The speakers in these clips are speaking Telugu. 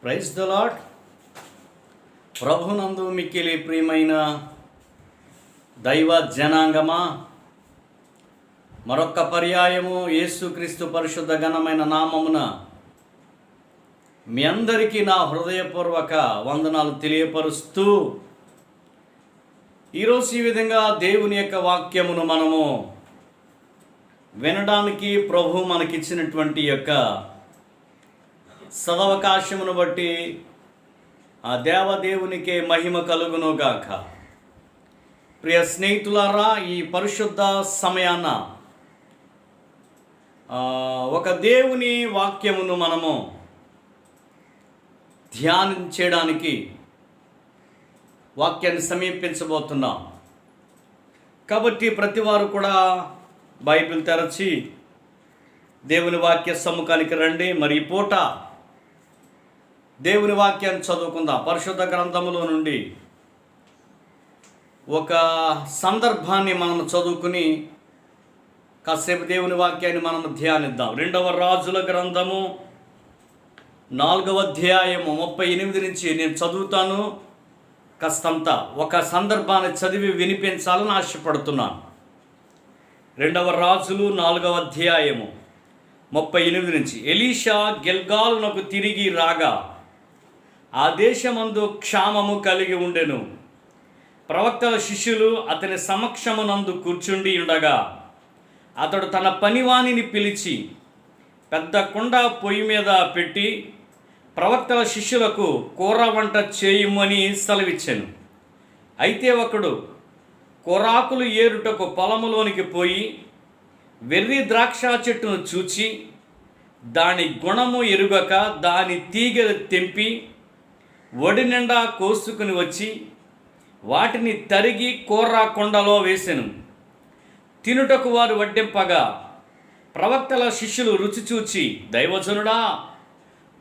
Praise the lord. ప్రభునందు మిక్కిలి ప్రియమైన దైవ జనాంగమా, మరొక్క పర్యాయము యేసుక్రీస్తు పరిశుద్ధ ఘనమైన నామమున మీ అందరికీ నా హృదయపూర్వక వందనాలు తెలియపరుస్తూ, ఈరోజు ఈ విధంగా దేవుని యొక్క వాక్యమును మనము వినడానికి ప్రభు మనకిచ్చినటువంటి యొక్క సదవకాశమును బట్టి ఆ దేవదేవునికే మహిమ కలుగునుగాక. ప్రియ స్నేహితులారా, ఈ పరిశుద్ధ సమయాన ఒక దేవుని వాక్యమును మనము ధ్యానించడానికి వాక్యాన్ని సమీపించబోతున్నాం. కాబట్టి ప్రతి వారు కూడా బైబిల్ తెరచి దేవుని వాక్య సమ్ముఖానికి రండి. మరి ఈ పూట దేవుని వాక్యాన్ని చదువుకుందాం. పరిశుద్ధ గ్రంథములో నుండి ఒక సందర్భాన్ని మనం చదువుకుని కాసేపు దేవుని వాక్యాన్ని మనం ధ్యానిద్దాం. 2వ రాజుల గ్రంథము 4వ అధ్యాయము 38 నుంచి నేను చదువుతాను. కాస్తంత ఒక సందర్భాన్ని చదివి వినిపించాలని ఆశపడుతున్నాను. 2వ రాజులు 4వ అధ్యాయము 38 నుంచి. ఎలీషా గిల్గాలునకు తిరిగి రాగా ఆ దేశమందు క్షామము కలిగి ఉండెను. ప్రవక్తల శిష్యులు అతని సమక్షమునందు కూర్చుండి ఉండగా అతడు తన పనివానిని పిలిచి పెద్ద కుండ పొయ్యి మీద పెట్టి ప్రవక్తల శిష్యులకు కూర వంట చేయుమని సెలవిచ్చెను. అయితే ఒకడు కూరాకులు ఏరుటకు పొలములోనికి పోయి వెర్రి ద్రాక్ష చెట్టును చూచి దాని గుణము ఎరుగక దాని తీగలు తెంపి ఒడి నిండా కోసుకుని వచ్చి వాటిని తరిగి కూర కుండలో వేసెను. తినుటకు వారు వడ్డింపగా ప్రవక్తల శిష్యులు రుచి చూచి, దైవజనుడా,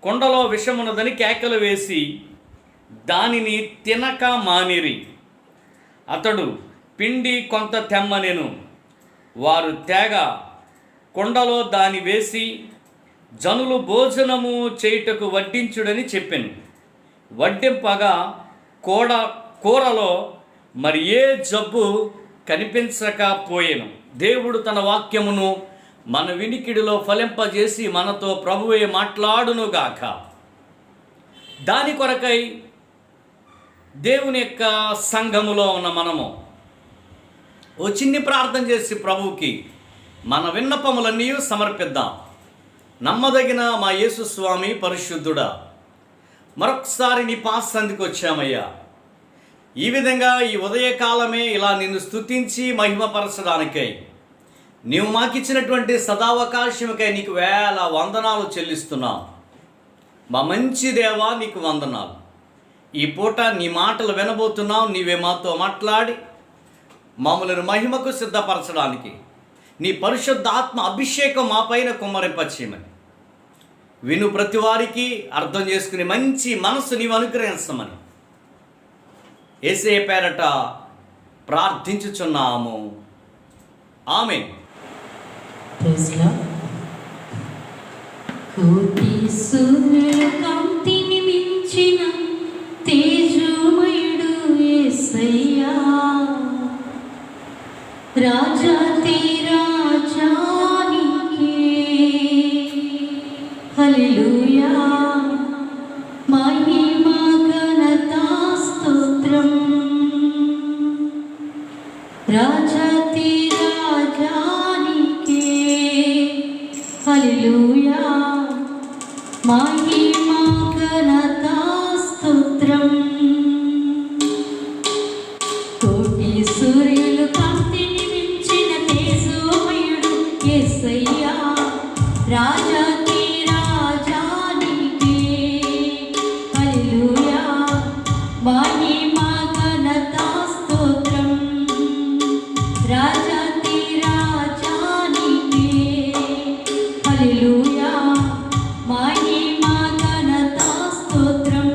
కుండలో విషమున్నదని కేకలు వేసి దానిని తినక మానిరి. అతడు పిండి కొంత తెమ్మనెను. వారు తేగ కుండలో దాని వేసి జనులు భోజనము చేయుటకు వడ్డించుడని చెప్పెను. వడ్డింపగా కూరలో మరి ఏ జబ్బు కనిపించకపోయెను. దేవుడు తన వాక్యమును మన వినికిడిలో ఫలింపజేసి మనతో ప్రభువే మాట్లాడునుగాక. దాని కొరకై దేవుని యొక్క సంఘములో ఉన్న మనము ఓ చిన్ని ప్రార్థన చేసి ప్రభువుకి మన విన్నపములన్నీ సమర్పిద్దాం. నమ్మదగిన మా యేసు స్వామి పరిశుద్ధుడా, మరొకసారి నీ పాసందికి వచ్చామయ్యా. ఈ విధంగా ఈ ఉదయకాలమే ఇలా నిన్ను స్తుతించి మహిమపరచడానికై నీవు మాకిచ్చినటువంటి సదావకాశముకై నీకు వేల వందనాలు చెల్లిస్తున్నాం. మా మంచి దేవా, నీకు వందనాలు. ఈ పూట నీ మాటలు వినబోతున్నాం. నీవే మాతో మాట్లాడి మమ్మల్ని మహిమకు సిద్ధపరచడానికి నీ పరిశుద్ధ ఆత్మ అభిషేకం మా పైన కుమ్మరింపచేయమని, విను ప్రతి వారికి అర్థం చేసుకుని మంచి మనసు నీవు అనుగ్రహించమని యేసయ్య పేరట ప్రార్థించుచున్నాము. ఆమేన్. కోటి సూర్యుల కాంతిని మించిన తేజోమయుడు యేసయ్యా, రాజాతి రాజానికే హల్లెలూయా, మహిమ ఘనత స్తోత్రం. రాజాతి రాజానికే హల్లెలూయా, మహిమ ఘనత స్తోత్రం. కోటి సూర్యులు కాంతిని మించిన తేజోమయుడు యేసయ్యా, రాజాతి రాజానికే హల్లెలూయా, మహిమ ఘనత స్తోత్రం. రాజాతి రాజానికే హల్లెలూయా, మహిమ ఘనత స్తోత్రం.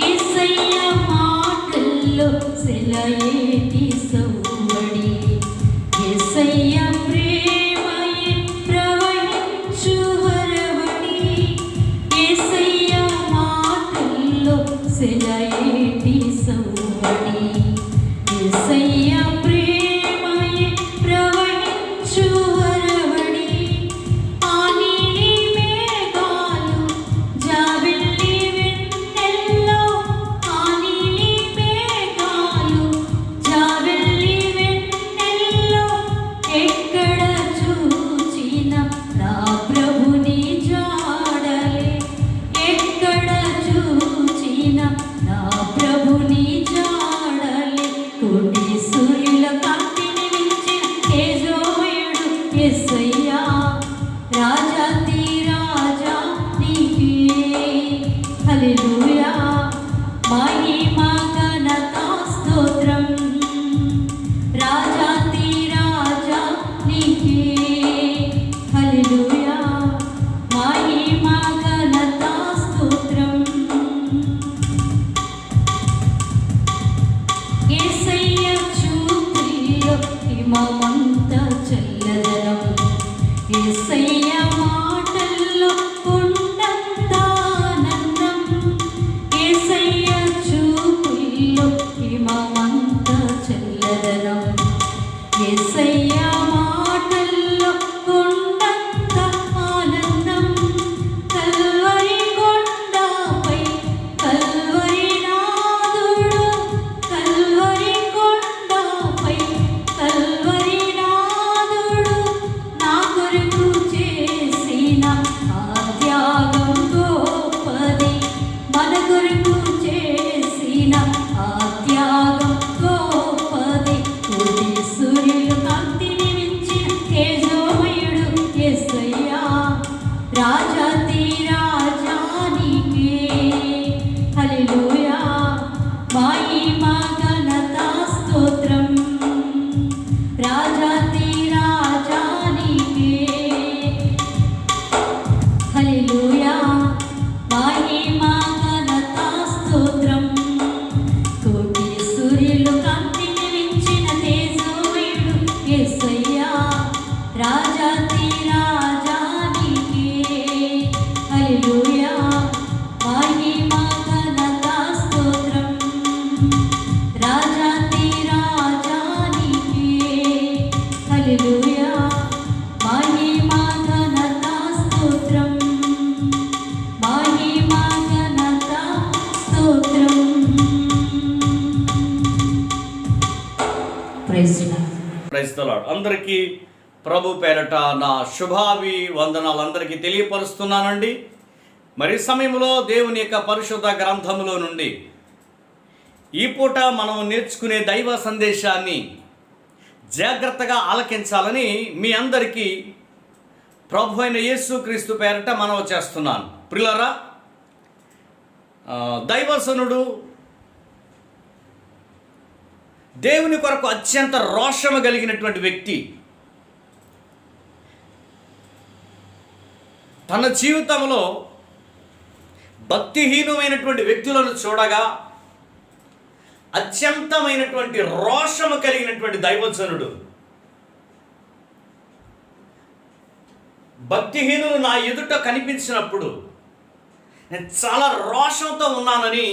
యేసయ్య మాటల్లో సెలయేటి సవ్వడి, యేసయ్య హిమమంత చల్లదనం యేసయ్య మాటల్లో కొండంత ఆనందం యేసయ్య చూపుల్లో హిమమంత చల్లదనం యేసయ్య మాటల్లో కొండంత ఆనందం కల్వరి కొండపై కల్వరి నాదుడు కల్వరి కొండపై కల్వరి నాదుడు నా కొరకు చేసిన ఆ త్యాగం గొప్పది మన కొరకు చేసిన ఆ త్యాగం గొప్పది ఉదయ సూర్యులు కాంతిని మించిన తేజోమయుడు యేసయ్యా రాజాతి రాజానికే హల్లెలూయా మహిమ ఘనత స్తోత్రం రాజాతి రాజానికే హల్లెలూయా మహిమ ఘనత స్తోత్రం కోటి సూర్యులు కాంతిని మించిన తేజోమయుడు యేసయ్యా రాజాతి రాజానికే హల్లెలూయా మహిమ ఘనత స్తోత్రం రాజాతి రాజానికే హల్లెలూయా మహిమ ఘనత స్తోత్రం మహిమ ఘనత స్తోత్రం praise Lord. Praise the Lord. అందరికీ ప్రభు పేరట నా శుభావి వందనాలు అందరికీ తెలియపరుస్తున్నానండి. మరి ఈ సమయంలో దేవుని యొక్క పరిశుద్ధ గ్రంథములో నుండి ఈ పూట మనం నేర్చుకునే దైవ సందేశాన్ని జాగ్రత్తగా ఆలకించాలని మీ అందరికీ ప్రభు అయిన యేసుక్రీస్తు పేరట మనవి చేస్తున్నాను. ప్రియులారా, దైవసనుడు దేవుని కొరకు అత్యంత రోషము కలిగినటువంటి వ్యక్తి తన జీవితంలో భక్తిహీనమైనటువంటి వ్యక్తులను చూడగా అత్యంతమైనటువంటి రోషము కలిగినటువంటి దైవజనుడు భక్తిహీనులు నా ఎదుట కనిపించినప్పుడు నేను చాలా రోషంతో ఉన్నానని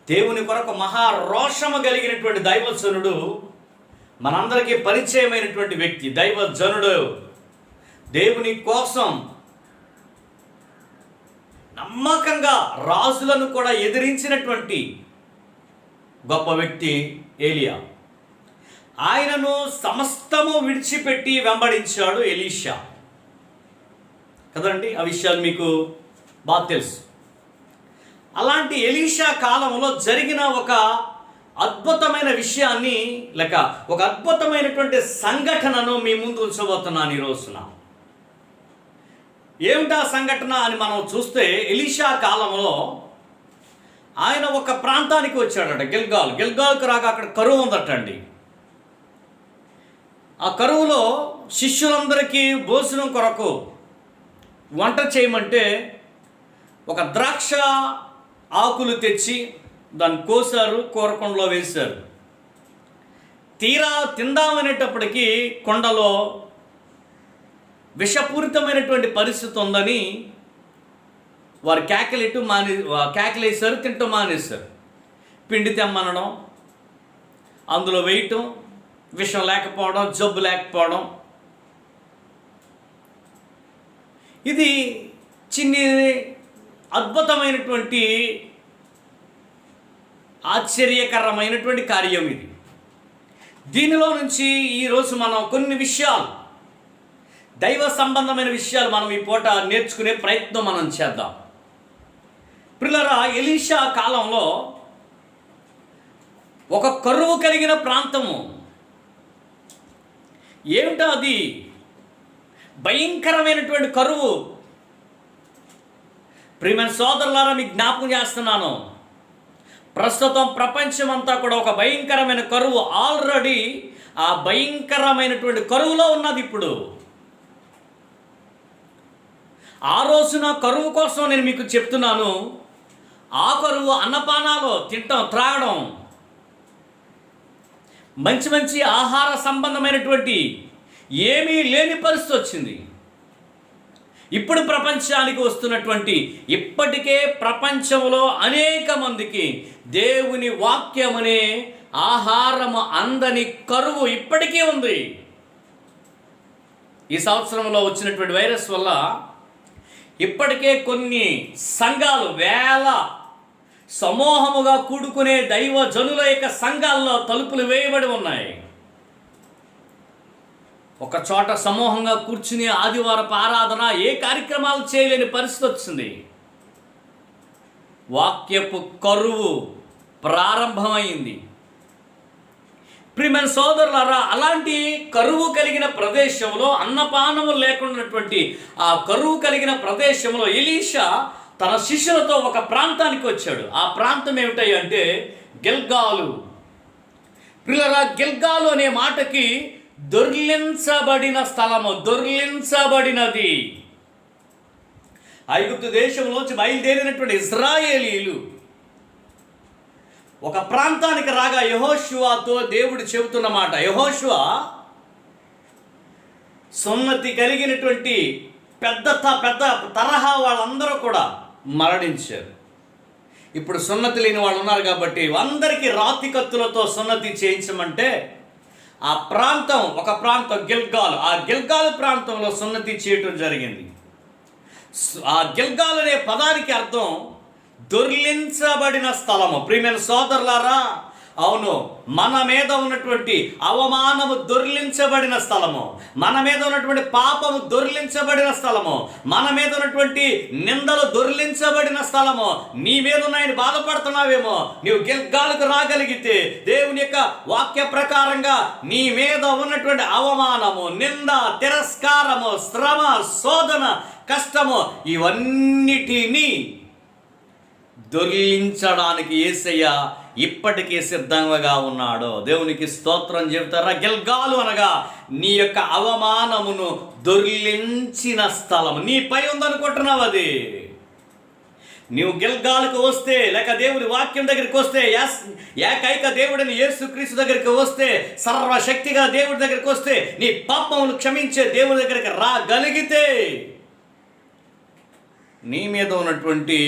దేవుని కొరకు మహా రోషము కలిగినటువంటి దైవజనుడు మనందరికీ పరిచయమైనటువంటి వ్యక్తి. దైవజనుడు దేవుని కోసం నమ్మకంగా రాజులను కూడా ఎదిరించినటువంటి గొప్ప వ్యక్తి ఏలియా. ఆయనను సమస్తము విడిచిపెట్టి వెంబడించాడు ఎలీషా కదండి. ఆ విషయాలు మీకు బాగా తెలుసు. అలాంటి ఎలీషా కాలంలో జరిగిన ఒక అద్భుతమైన విషయాన్ని లేక ఒక అద్భుతమైనటువంటి సంఘటనను మీ ముందు ఉంచబోతున్నాను ఈ రోజున. ఏమిటా సంఘటన అని మనం చూస్తే, ఎలీషా కాలంలో ఆయన ఒక ప్రాంతానికి వచ్చాడట, గిల్గాల్కు రాగా అక్కడ కరువు ఉందటండి. ఆ కరువులో శిష్యులందరికీ భోజనం కొరకు వంట చేయమంటే ఒక ద్రాక్ష ఆకులు తెచ్చి దాన్ని కోసారు, కూరకొండలో వేశారు. తీరా తిందామనేటప్పటికీ కొండలో విషపూరితమైనటువంటి పరిస్థితి ఉందని వారు కేకలేశారు, తింటూ మానేశారు. పిండి తెమ్మనడం, అందులో వేయటం, విషం లేకపోవడం, జబ్బు లేకపోవడం. ఇది చిన్ని అద్భుతమైనటువంటి ఆశ్చర్యకరమైనటువంటి కార్యం ఇది. దీనిలో నుంచి ఈరోజు మనం కొన్ని విషయాలు, దైవ సంబంధమైన విషయాలు మనం ఈ పూట నేర్చుకునే ప్రయత్నం మనం చేద్దాం. ప్రియులారా, ఎలీషా కాలంలో ఒక కరువు కలిగిన ప్రాంతము. ఏమిటో అది? భయంకరమైనటువంటి కరువు. ప్రియమైన సోదరులారా, మీకు జ్ఞాపకం చేస్తున్నాను, ప్రస్తుతం ప్రపంచమంతా కూడా ఒక భయంకరమైన కరువు. ఆల్రెడీ ఆ భయంకరమైనటువంటి కరువులో ఉన్నది ఇప్పుడు. ఆ రోజున కరువు కోసం నేను మీకు చెప్తున్నాను. ఆ కరువు అన్నపానాలు తినటం, త్రాగడం, మంచి మంచి ఆహార సంబంధమైనటువంటి ఏమీ లేని పరిస్థితి వచ్చింది. ఇప్పుడు ప్రపంచానికి వస్తున్నటువంటి ఇప్పటికే ప్రపంచంలో అనేక మందికి దేవుని వాక్యమనే ఆహారము అందని కరువు ఇప్పటికీ ఉంది. ఈ సంవత్సరంలో వచ్చినటువంటి వైరస్ వల్ల ఇప్పటికే కొన్ని సంఘాలు వేల సమూహముగా కూడుకునే దైవ జనుల యొక్క సంఘాల్లో తలుపులు వేయబడి ఉన్నాయి. ఒక చోట సమూహంగా కూర్చుని ఆదివారపు ఆరాధన ఏ కార్యక్రమాలు చేయలేని పరిస్థితి వచ్చింది. వాక్యపు కరువు ప్రారంభమైంది. ప్రియమైన సోదరులారా, అలాంటి కరువు కలిగిన ప్రదేశంలో, అన్నపానము లేకున్నటువంటి ఆ కరువు కలిగిన ప్రదేశంలో ఎలీషా తన శిష్యులతో ఒక ప్రాంతానికి వచ్చాడు. ఆ ప్రాంతం ఏమిటాయి అంటే గిల్గాలు. ప్రియులారా, గిల్గాలు అనే మాటకి దొర్లించబడిన స్థలము, దొర్లించబడినది. ఐగుప్తు దేశంలోంచి బయలుదేరినటువంటి ఇశ్రాయేలీలు ఒక ప్రాంతానికి రాగా యెహోషువతో దేవుడు చెబుతున్న మాట, యెహోషువ సున్నతి కలిగినటువంటి పెద్ద తరహా వాళ్ళందరూ కూడా మరణించారు. ఇప్పుడు సున్నతి లేని వాళ్ళు ఉన్నారు కాబట్టి అందరికీ రాతి కత్తులతో సున్నతి చేయించమంటే ఆ ప్రాంతం, ఒక ప్రాంతం గిల్గాల్, ఆ గిల్గాల్ ప్రాంతంలో సున్నతి చేయటం జరిగింది. ఆ గిల్గాల్ అనే పదానికి అర్థం దొర్లించబడిన స్థలము. ప్రియమైన సోదరులారా, అవును, మన మీద ఉన్నటువంటి అవమానము దొర్లించబడిన స్థలము, మన మీద ఉన్నటువంటి పాపము దొర్లించబడిన స్థలము, మన మీద ఉన్నటువంటి నిందలు దొర్లించబడిన స్థలము. నీ మీద ఉన్నాయని బాధపడుతున్నావేమో, నీవు గిల్గాలుకు రాగలిగితే దేవుని యొక్క వాక్య ప్రకారంగా నీ మీద ఉన్నటువంటి అవమానము, నింద, తిరస్కారము, శ్రమ, శోధన, కష్టము ఇవన్నిటినీ దొర్లించడానికి యేసయ్య ఇప్పటికీ సిద్ధంగా ఉన్నాడు. దేవునికి స్తోత్రం చెబుతారా. గిల్గాలు అనగా నీ యొక్క అవమానమును దొర్లించిన స్థలం. నీపై ఉందనుకుంటున్నావు అది. నీవు గిల్గాలకు వస్తే, లేక దేవుని వాక్యం దగ్గరికి వస్తే, ఏకైక దేవుడిని యేసుక్రీస్తు దగ్గరికి వస్తే, సర్వశక్తిగా దేవుడి దగ్గరికి వస్తే, నీ పాపమును క్షమించే దేవుడి దగ్గరికి రాగలిగితే నీ మీద ఉన్నటువంటి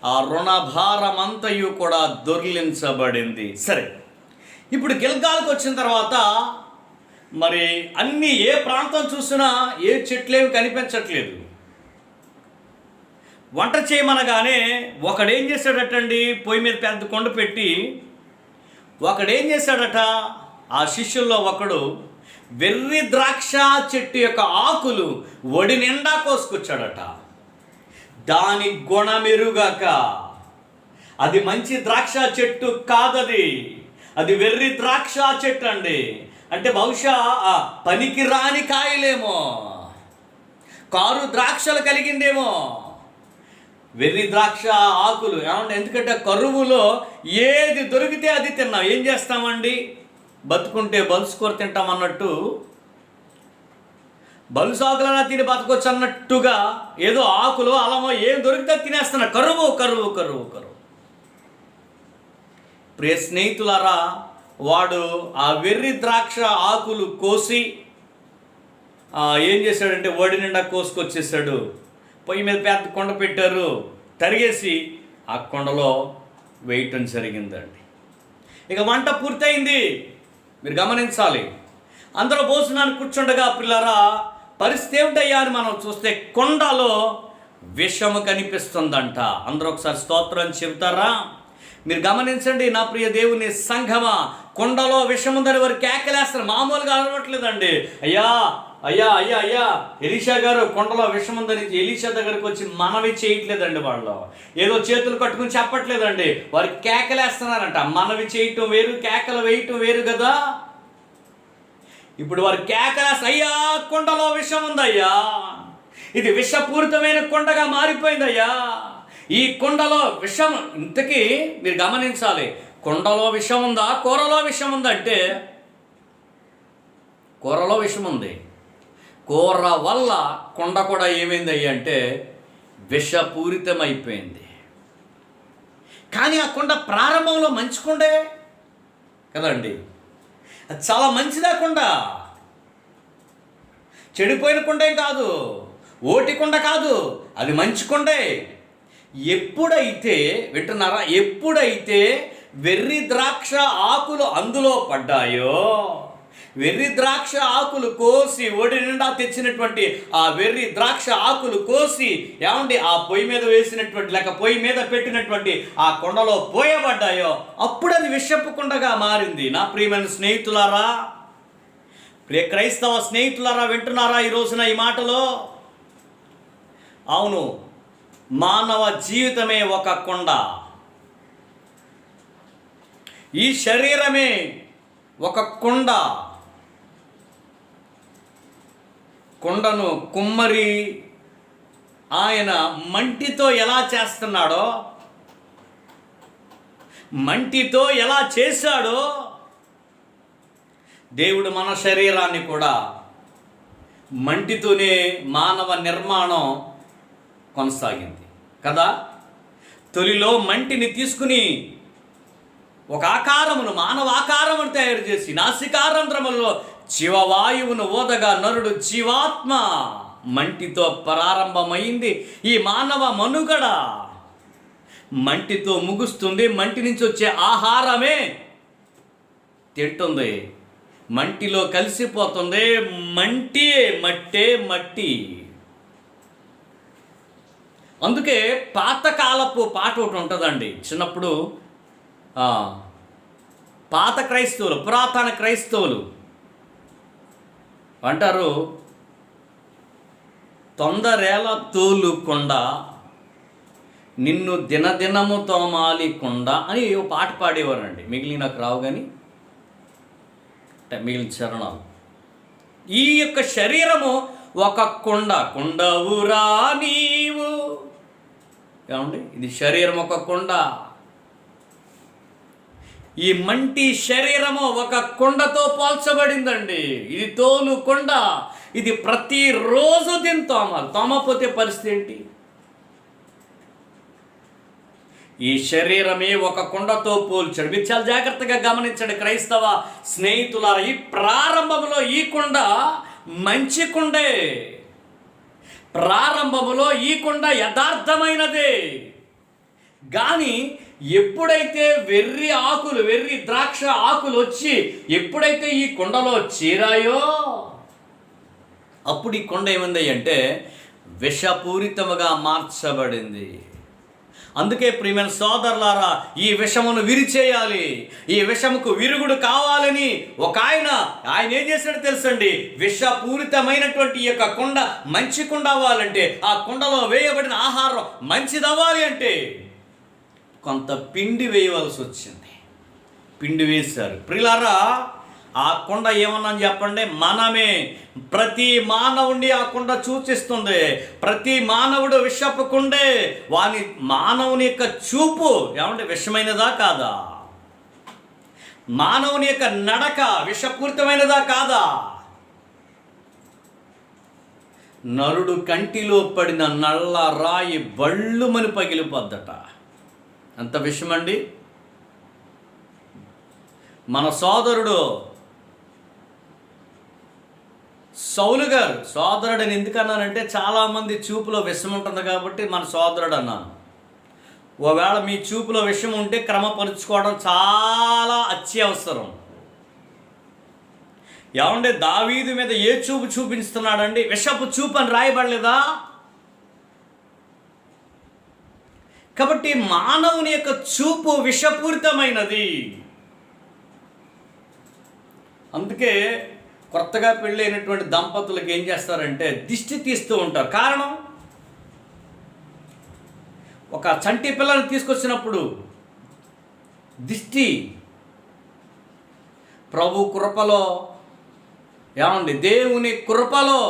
ఆ రుణభారమంతయు కూడా దొర్లించబడింది. సరే, ఇప్పుడు గిల్గాల్కి వచ్చిన తర్వాత మరి అన్నీ ఏ ప్రాంతం చూసినా ఏ చెట్లేవి కనిపించట్లేదు. వంట చేయమనగానే ఒకడేం చేశాడటండి, పొయ్యి మీద పెద్ద కొండ పెట్టి ఒకడేం చేశాడట, ఆ శిష్యుల్లో ఒకడు వెర్రి ద్రాక్ష చెట్టు యొక్క ఆకులు ఒడి నిండా కోసుకొచ్చాడట. దాని గుణమెరుగాక, అది మంచి ద్రాక్ష చెట్టు కాదది, అది వెర్రి ద్రాక్ష చెట్టు అండి. అంటే బహుశా పనికి రాని కాయలేమో, కారు ద్రాక్షలు కలిగిందేమో. వెర్రి ద్రాక్ష ఆకులు ఏమంటే, ఎందుకంటే కరువులో ఏది దొరికితే అది తిన్నాం. ఏం చేస్తామండి, బతుకుంటే బలుసుకూర తింటాం అన్నట్టు, బలుసాకులన్నా తిని బతకొచ్చు అన్నట్టుగా ఏదో ఆకులు అలమో ఏం దొరికితే తినేస్తున్నా. కరువు కరువు కరువు కరువు. ప్రియ స్నేహితులారా, వాడు ఆ వెర్రి ద్రాక్ష ఆకులు కోసి ఏం చేశాడంటే ఒడి నిండా కోసుకొచ్చేసాడు. పొయ్యి మీద పెద్ద కొండ పెట్టారు, తరిగేసి ఆ కొండలో వేయటం జరిగిందండి. ఇక వంట పూర్తయింది. మీరు గమనించాలి, అందరూ భోజనాన్ని కూర్చుండగా పిల్లరా పరిస్థితి ఏమిటయ్యా అని మనం చూస్తే కొండలో విషము కనిపిస్తుందంట. అందరూ ఒకసారి స్తోత్రం చెబుతారా? మీరు గమనించండి నా ప్రియ దేవుని సంఘమా, కొండలో విషం ఉందని వారు కేకలేస్తారు. మామూలుగా అలవట్లేదండి. అయ్యా అయ్యా అయ్యా అయ్యా ఎలీషా గారు కొండలో విషం ఉందని ఎలీషా దగ్గరికి వచ్చి మనవి చేయట్లేదండి. వాళ్ళు ఏదో చేతులు కట్టుకుని చెప్పట్లేదండి, వారు కేకలేస్తున్నారంట. మనవి చేయటం వేరు, కేకలు వేయటం వేరు కదా. ఇప్పుడు వారు కేకలేస్త, అయ్యా కొండలో విషం ఉందయ్యా, ఇది విషపూరితమైన కొండగా మారిపోయిందయ్యా, ఈ కొండలో విషం. ఇంతకీ మీరు గమనించాలి, కొండలో విషం ఉందా, కూరలో విషం ఉందంటే కూరలో విషం ఉంది. కూర వల్ల కొండ కూడా ఏమైంది అంటే విషపూరితమైపోయింది. కానీ ఆ కొండ ప్రారంభంలో మంచి కొండే కదండి. అది చాలా మంచిదా కొండ, చెడిపోయిన కొండే కాదు, ఓటి కొండ కాదు, అది మంచి కొండే. ఎప్పుడైతే వింటున్నారా, ఎప్పుడైతే వెర్రి ద్రాక్ష ఆకులు అందులో పడ్డాయో, వెర్రి ద్రాక్ష ఆకులు కోసి ఒడి నిండా తెచ్చినటువంటి ఆ వెర్రి ద్రాక్ష ఆకులు కోసి ఏమండి ఆ పొయ్యి మీద వేసినటువంటి లేక పొయ్యి మీద పెట్టినటువంటి ఆ కొండలో పోయబడ్డాయో, అప్పుడు అది విషపు కొండగా మారింది. నా ప్రియమైన స్నేహితులారా, ప్రియ క్రైస్తవ స్నేహితులారా, వింటున్నారా ఈ రోజున ఈ మాటలో? అవును, మానవ జీవితమే ఒక కొండ, ఈ శరీరమే ఒక కొండ. కొండను కుమ్మరి ఆయన మంటితో ఎలా చేస్తున్నాడో, మంటితో ఎలా చేశాడో, దేవుడు మన శరీరాన్ని కూడా మంటితోనే మానవ నిర్మాణం కొనసాగింది కదా. తొలిలో మంటిని తీసుకుని ఒక ఆకారమును, మానవ ఆకారమును తయారు చేసి నాసికారంధ్రములలో జీవవాయువును ఓదగా నరుడు జీవాత్మ. మంటితో ప్రారంభమైంది ఈ మానవ మనుగడ, మంటితో ముగుస్తుంది. మంటి నుంచి వచ్చే ఆహారమే తింటుంది, మంటిలో కలిసిపోతుంది. మట్టి. అందుకే పాతకాలపు పాట ఒకటి ఉంటుందండి. చిన్నప్పుడు పాత క్రైస్తవులు, పురాతన క్రైస్తవులు అంటారు, తొందరేల తోలుకొండ నిన్ను దినదినము తోమాలి కొండ అని ఓ పాట పాడేవారండి. మిగిలిన నాకు రావు కానీ మిగిలిన చరణాలు. ఈ యొక్క శరీరము ఒక కొండ, కొండవురా నీవు. ఏమండి, ఇది శరీరం ఒక కొండ. ఈ మంటి శరీరము ఒక కొండతో పోల్చబడిందండి. ఇది తోలు కొండ. ఇది ప్రతిరోజు దీన్ని తోమపోతే పరిస్థితి ఏంటి? ఈ శరీరమే ఒక కొండతో పోల్చాడు. మీరు చాలా జాగ్రత్తగా గమనించండి క్రైస్తవ స్నేహితులారా. ఈ ప్రారంభంలో ఈ కొండ మంచి కొండే, ప్రారంభంలో ఈ కొండ యథార్థమైనదే. కానీ ఎప్పుడైతే వెర్రి ద్రాక్ష ఆకులు వచ్చి ఎప్పుడైతే ఈ కొండలో చేరాయో, అప్పుడు ఈ కొండ ఏమైంది అంటే విషపూరితముగా మార్చబడింది. అందుకే ప్రియమైన సోదరులారా, ఈ విషమును విరిచేయాలి, ఈ విషముకు విరుగుడు కావాలని ఒక ఆయన ఏం చేశాడో తెలుసండి. విషపూరితమైనటువంటి ఈ యొక్క కొండ మంచి కొండ అవ్వాలంటే, ఆ కొండలో వేయబడిన ఆహారం మంచిదవ్వాలి అంటే కొంత పిండి వేయవలసి వచ్చింది. పిండి వేశారు. ప్రియులారా, ఆ కొండ ఏమన్నా చెప్పండి, మనమే. ప్రతి మానవుడిని ఆ కొండ సూచిస్తుంది. ప్రతి మానవుడు విషపు కొండే. వాని మానవుని యొక్క చూపు ఏమంటే విషమైనదా కాదా? మానవుని యొక్క నడక విషపూరితమైనదా కాదా? నరుడు కంటిలో పడిన నల్ల రాయి బళ్ళుమని పగిలిపోద్దట. అంత విషయమండి. మన సోదరుడు సౌలు గారు, సోదరుడని ఎందుకన్నానంటే చాలామంది చూపులో విషం ఉంటుంది కాబట్టి మన సోదరుడు అన్నాను. ఒకవేళ మీ చూపులో విషం ఉంటే క్రమపరుచుకోవడం చాలా అత్యవసరం. ఏమంటే దావీదు మీద ఏ చూపు చూపిస్తున్నాడండి? విషపు చూపు అని రాయబడలేదా? కాబట్టి మానవుని యొక్క చూపు విషపూరితమైనది. అందుకే కొత్తగా పెళ్ళైనటువంటి దంపతులకు ఏం చేస్తారంటే దిష్టి తీస్తూ ఉంటారు. కారణం, ఒక చంటి పిల్లని తీసుకొచ్చినప్పుడు దిష్టి. ప్రభు కృపలో ఏమండి, దేవుని కృపలో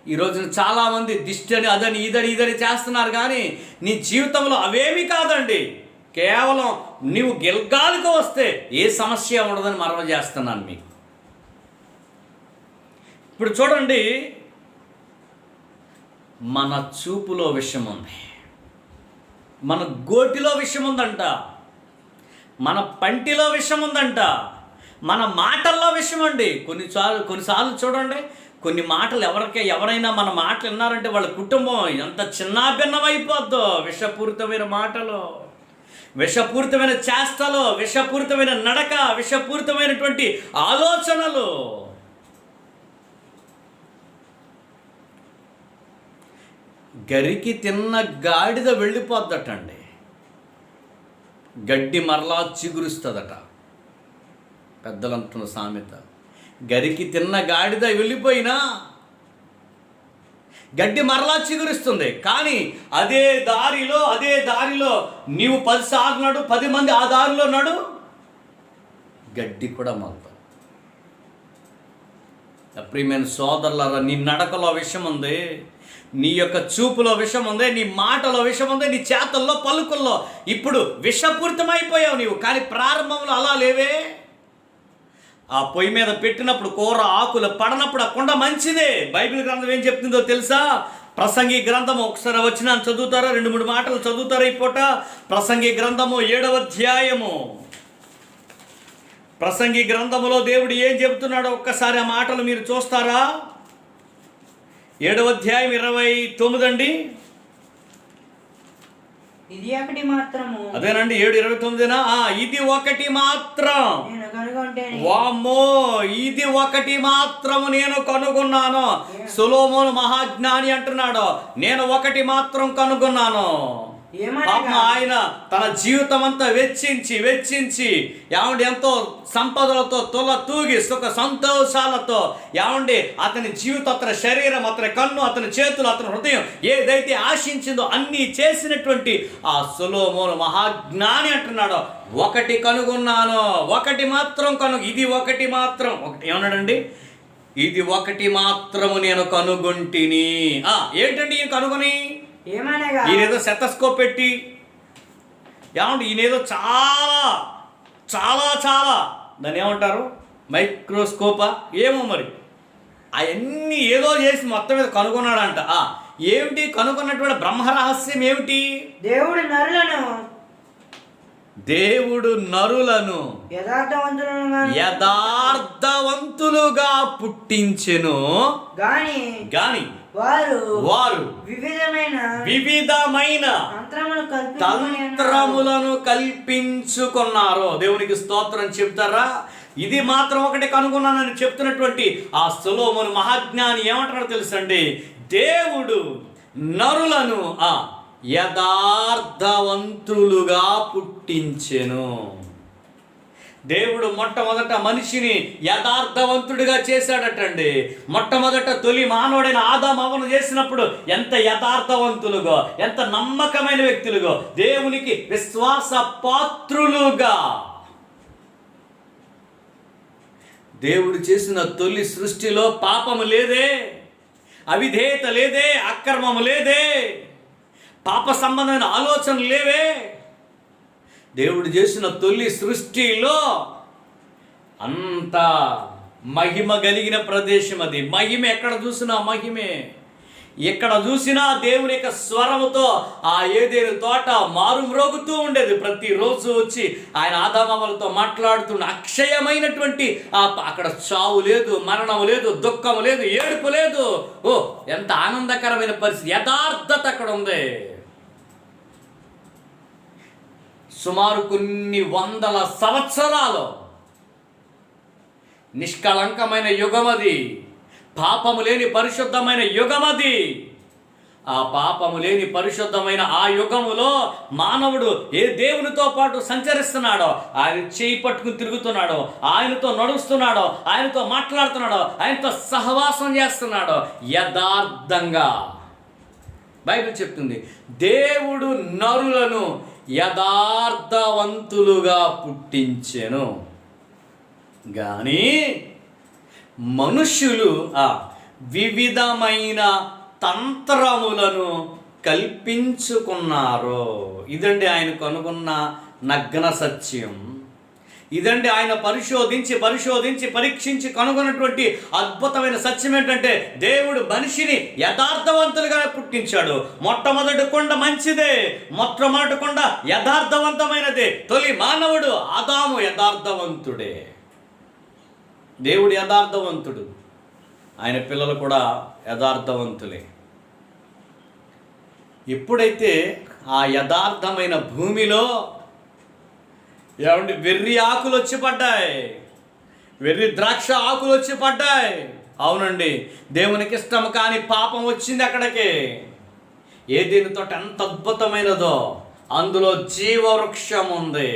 ఈరోజున చాలామంది దిష్టి అని అదని ఇదని చేస్తున్నారు. కానీ నీ జీవితంలో అవేమీ కాదండి. కేవలం నీవు గిల్గాలకు వస్తే ఏ సమస్య ఉండదని మనవి చేస్తున్నాను మీకు. ఇప్పుడు చూడండి, మన చూపులో విషయం ఉంది, మన గోటిలో విషయం ఉందంట, మన పంటిలో విషం ఉందంట, మన మాటల్లో విషయం అండి. కొన్నిసార్లు చూడండి, కొన్ని మాటలు ఎవరైనా మన మాటలు విన్నారంటే వాళ్ళ కుటుంబం ఎంత చిన్నాభిన్నమైపోద్దో. విషపూరితమైన మాటలు, విషపూరితమైన చేష్టలు, విషపూరితమైన నడక, విషపూరితమైనటువంటి ఆలోచనలు. గరికి తిన్న గాడిద వెళ్ళిపోద్దటండి, గడ్డి మరలా చిగురుస్తుందట. పెద్దలు అంటున్న సామెత. గరికి తిన్న గాడిద వెళ్ళిపోయినా గడ్డి మరలా చిగురిస్తుంది. కానీ అదే దారిలో నీవు 10 సార్లు నడు, 10 మంది ఆ దారిలో నడు, గడ్డి కూడా మొలతావు. ప్రియమైన సోదరులారా, నీ నడకలో విషయం ఉంది, నీ యొక్క చూపులో విషయం ఉంది, నీ మాటలో విషయం ఉంది, నీ చేతల్లో పలుకుల్లో ఇప్పుడు విషపూరితమైపోయావు నీవు. కానీ ప్రారంభంలో అలా లేవే. ఆ పొయ్యి మీద పెట్టినప్పుడు కూర ఆకులు పడనప్పుడు ఆ కుండ మంచిదే. బైబిల్ గ్రంథం ఏం చెప్తుందో తెలుసా? ప్రసంగి గ్రంథము ఒకసారి వచ్చిన చదువుతారా, 2-3 మాటలు చదువుతారా ఈ పూట? ప్రసంగి గ్రంథము 7వ అధ్యాయము. ప్రసంగి గ్రంథములో దేవుడు ఏం చెబుతున్నాడో ఒక్కసారి ఆ మాటలు మీరు చూస్తారా? 7వ అధ్యాయం 29 అండి. ఇది ఒకటి మాత్రము. అదేనండి, 7:29. ఇది ఒకటి మాత్రం. వామ్మో, ఇది ఒకటి మాత్రము నేను కనుగొన్నాను. సొలొమోను మహాజ్ఞాని అంటున్నాడు, నేను ఒకటి మాత్రం కనుగొన్నాను. ఆయన తన జీవితం అంతా వెచ్చించి ఏమండి ఎంతో సంపదలతో తూగి సుఖ సంతోషాలతో ఏమండి అతని జీవితం, అతని శరీరం, అతని కన్ను, అతని చేతులు, అతని హృదయం ఏదైతే ఆశించిందో అన్నీ చేసినటువంటి ఆ సొలొమోను మహాజ్ఞాని అంటున్నాడు, ఒకటి కనుగొన్నాను, ఒకటి మాత్రం ఇది ఒకటి మాత్రం. ఏమన్నాడండి? ఇది ఒకటి మాత్రము నేను కనుగొంటిని. ఏంటండి ఈయన కనుగొని? ఈయనేదో సెటస్కోప్ పెట్టి ఏమంటే ఈయనేదో చాలా దాన్ని ఏమంటారు, మైక్రోస్కోపా ఏమో మరి, అవన్నీ ఏదో చేసి మొత్తం మీద కనుగొన్నాడంట. ఏమిటి కనుగొన్నటువంటి బ్రహ్మరహస్యం ఏమిటి? దేవుడు నరులను యథార్థవంతులుగా పుట్టించెను గాని వారు వివిధమైన తంత్రములను కల్పించుకున్నారు. దేవునికి స్తోత్రం చెప్తారా? ఇది మాత్రం ఒకటి కనుగొన్నానని చెప్తున్నటువంటి ఆ సొలొమోను మహాజ్ఞాని ఏమంటారో తెలుసండి? దేవుడు నరులను యథార్థవంతులుగా పుట్టించెను. దేవుడు మొట్టమొదట మనిషిని యథార్థవంతుడిగా చేశాడటండి. మొట్టమొదట తొలి మానవుడైన ఆదాము చేసినప్పుడు ఎంత యథార్థవంతులుగా, ఎంత నమ్మకమైన వ్యక్తులుగా, దేవునికి విశ్వాస పాత్రులుగా దేవుడు చేసిన తొలి సృష్టిలో పాపము లేదే, అవిధేయత లేదే, అక్రమము లేదే, పాప సంబంధమైన ఆలోచనలు లేవే. దేవుడు చేసిన తొలి సృష్టిలో అంత మహిమ కలిగిన ప్రదేశం అది. మహిమ ఎక్కడ చూసినా మహిమే. ఎక్కడ చూసినా దేవుని యొక్క స్వరముతో ఆ ఏదేను తోట మారుమ్రోగుతూ ఉండేది. ప్రతిరోజు వచ్చి ఆయన ఆదామవలతో మాట్లాడుతున్న అక్షయమైనటువంటి అక్కడ చావు లేదు, మరణము లేదు, దుఃఖము లేదు, ఏడుపు లేదు. ఎంత ఆనందకరమైన పరిస్థితి, యథార్థత అక్కడ ఉంది. సుమారు కొన్ని వందల సంవత్సరాలు నిష్కళంకమైన యుగమది, పాపము లేని పరిశుద్ధమైన యుగమది. ఆ పాపము లేని పరిశుద్ధమైన ఆ యుగములో మానవుడు ఏ దేవునితో పాటు సంచరిస్తున్నాడో, ఆయన చేయి పట్టుకుని తిరుగుతున్నాడో, ఆయనతో నడుస్తున్నాడో, ఆయనతో మాట్లాడుతున్నాడో, ఆయనతో సహవాసం చేస్తున్నాడో యథార్థంగా. బైబిల్ చెప్తుంది, దేవుడు నరులను యథార్థవంతులుగా పుట్టించెను కానీ మనుష్యులు వివిధమైన తంత్రములను కల్పించుకున్నారు. ఇదండి ఆయన కనుగొన్న నగ్న సత్యం. ఇదండి ఆయన పరిశోధించి పరీక్షించి కనుగొన్నటువంటి అద్భుతమైన సత్యం ఏంటంటే, దేవుడు మనిషిని యథార్థవంతులుగా పుట్టించాడు. మొట్టమొదటి కొండ మంచిదే, మొట్టమొదటి కొండ యథార్థవంతమైనదే. తొలి మానవుడు ఆదాము యథార్థవంతుడే. దేవుడు యథార్థవంతుడు, ఆయన పిల్లలు కూడా యథార్థవంతులే. ఎప్పుడైతే ఆ యథార్థమైన భూమిలో ఏమండి వెర్రి ఆకులు వచ్చి పడ్డాయి, వెర్రి ద్రాక్ష ఆకులు వచ్చి పడ్డాయి. అవునండి, దేవునికి ఇష్టం కాని పాపం వచ్చింది అక్కడికి. ఏదైనా తోట ఎంత అద్భుతమైనదో, అందులో జీవవృక్షం ఉంది.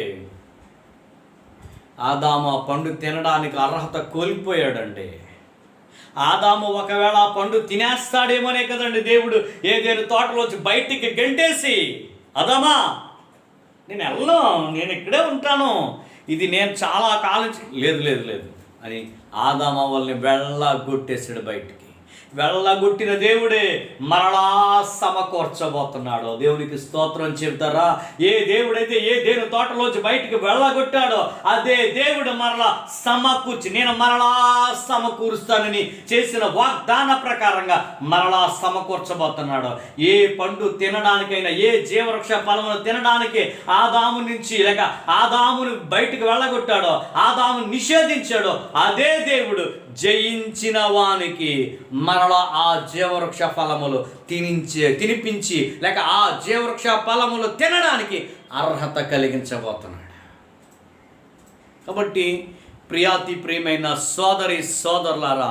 ఆదాము ఆ పండు తినడానికి అర్హత కోల్పోయాడండి. ఆదాము ఒకవేళ ఆ పండు తినేస్తాడేమోనే కదండి దేవుడు ఏదైనా తోటలోంచి బయటికి గెంటేసి, ఆదామా నేను వెళ్ళను, నేను ఇక్కడే ఉంటాను, ఇది నేను చాలా కాలం లేదు లేదు లేదు అని ఆదాము వాళ్ళని వెళ్ళగొట్టేసాడు బయటికి. వెళ్ళగొట్టిన దేవుడే మరలా సమకూర్చబోతున్నాడు. దేవునికి స్తోత్రం చెబుతారా? ఏ దేవుడైతే ఏ దేవుని తోటలోంచి బయటికి వెళ్ళగొట్టాడో అదే దేవుడు మరలా సమకూర్చి, నేను మరలా సమకూరుస్తానని చేసిన వాగ్దాన ప్రకారంగా మరలా సమకూర్చబోతున్నాడు. ఏ పండు తినడానికైనా, ఏ జీవవృక్ష ఫలమును తినడానికి ఆదాము నుంచి లేక ఆదామును బయటికి వెళ్ళగొట్టాడో, ఆదాము నిషేధించాడో అదే దేవుడు జయించిన వానికి మరలా ఆ జీవవృక్ష ఫలములు తినిపించి లేక ఆ జీవవృక్ష ఫలములు తినడానికి అర్హత కలిగించబోతున్నాడు. కాబట్టి ప్రియాతి ప్రియమైన సోదరి సోదరులారా,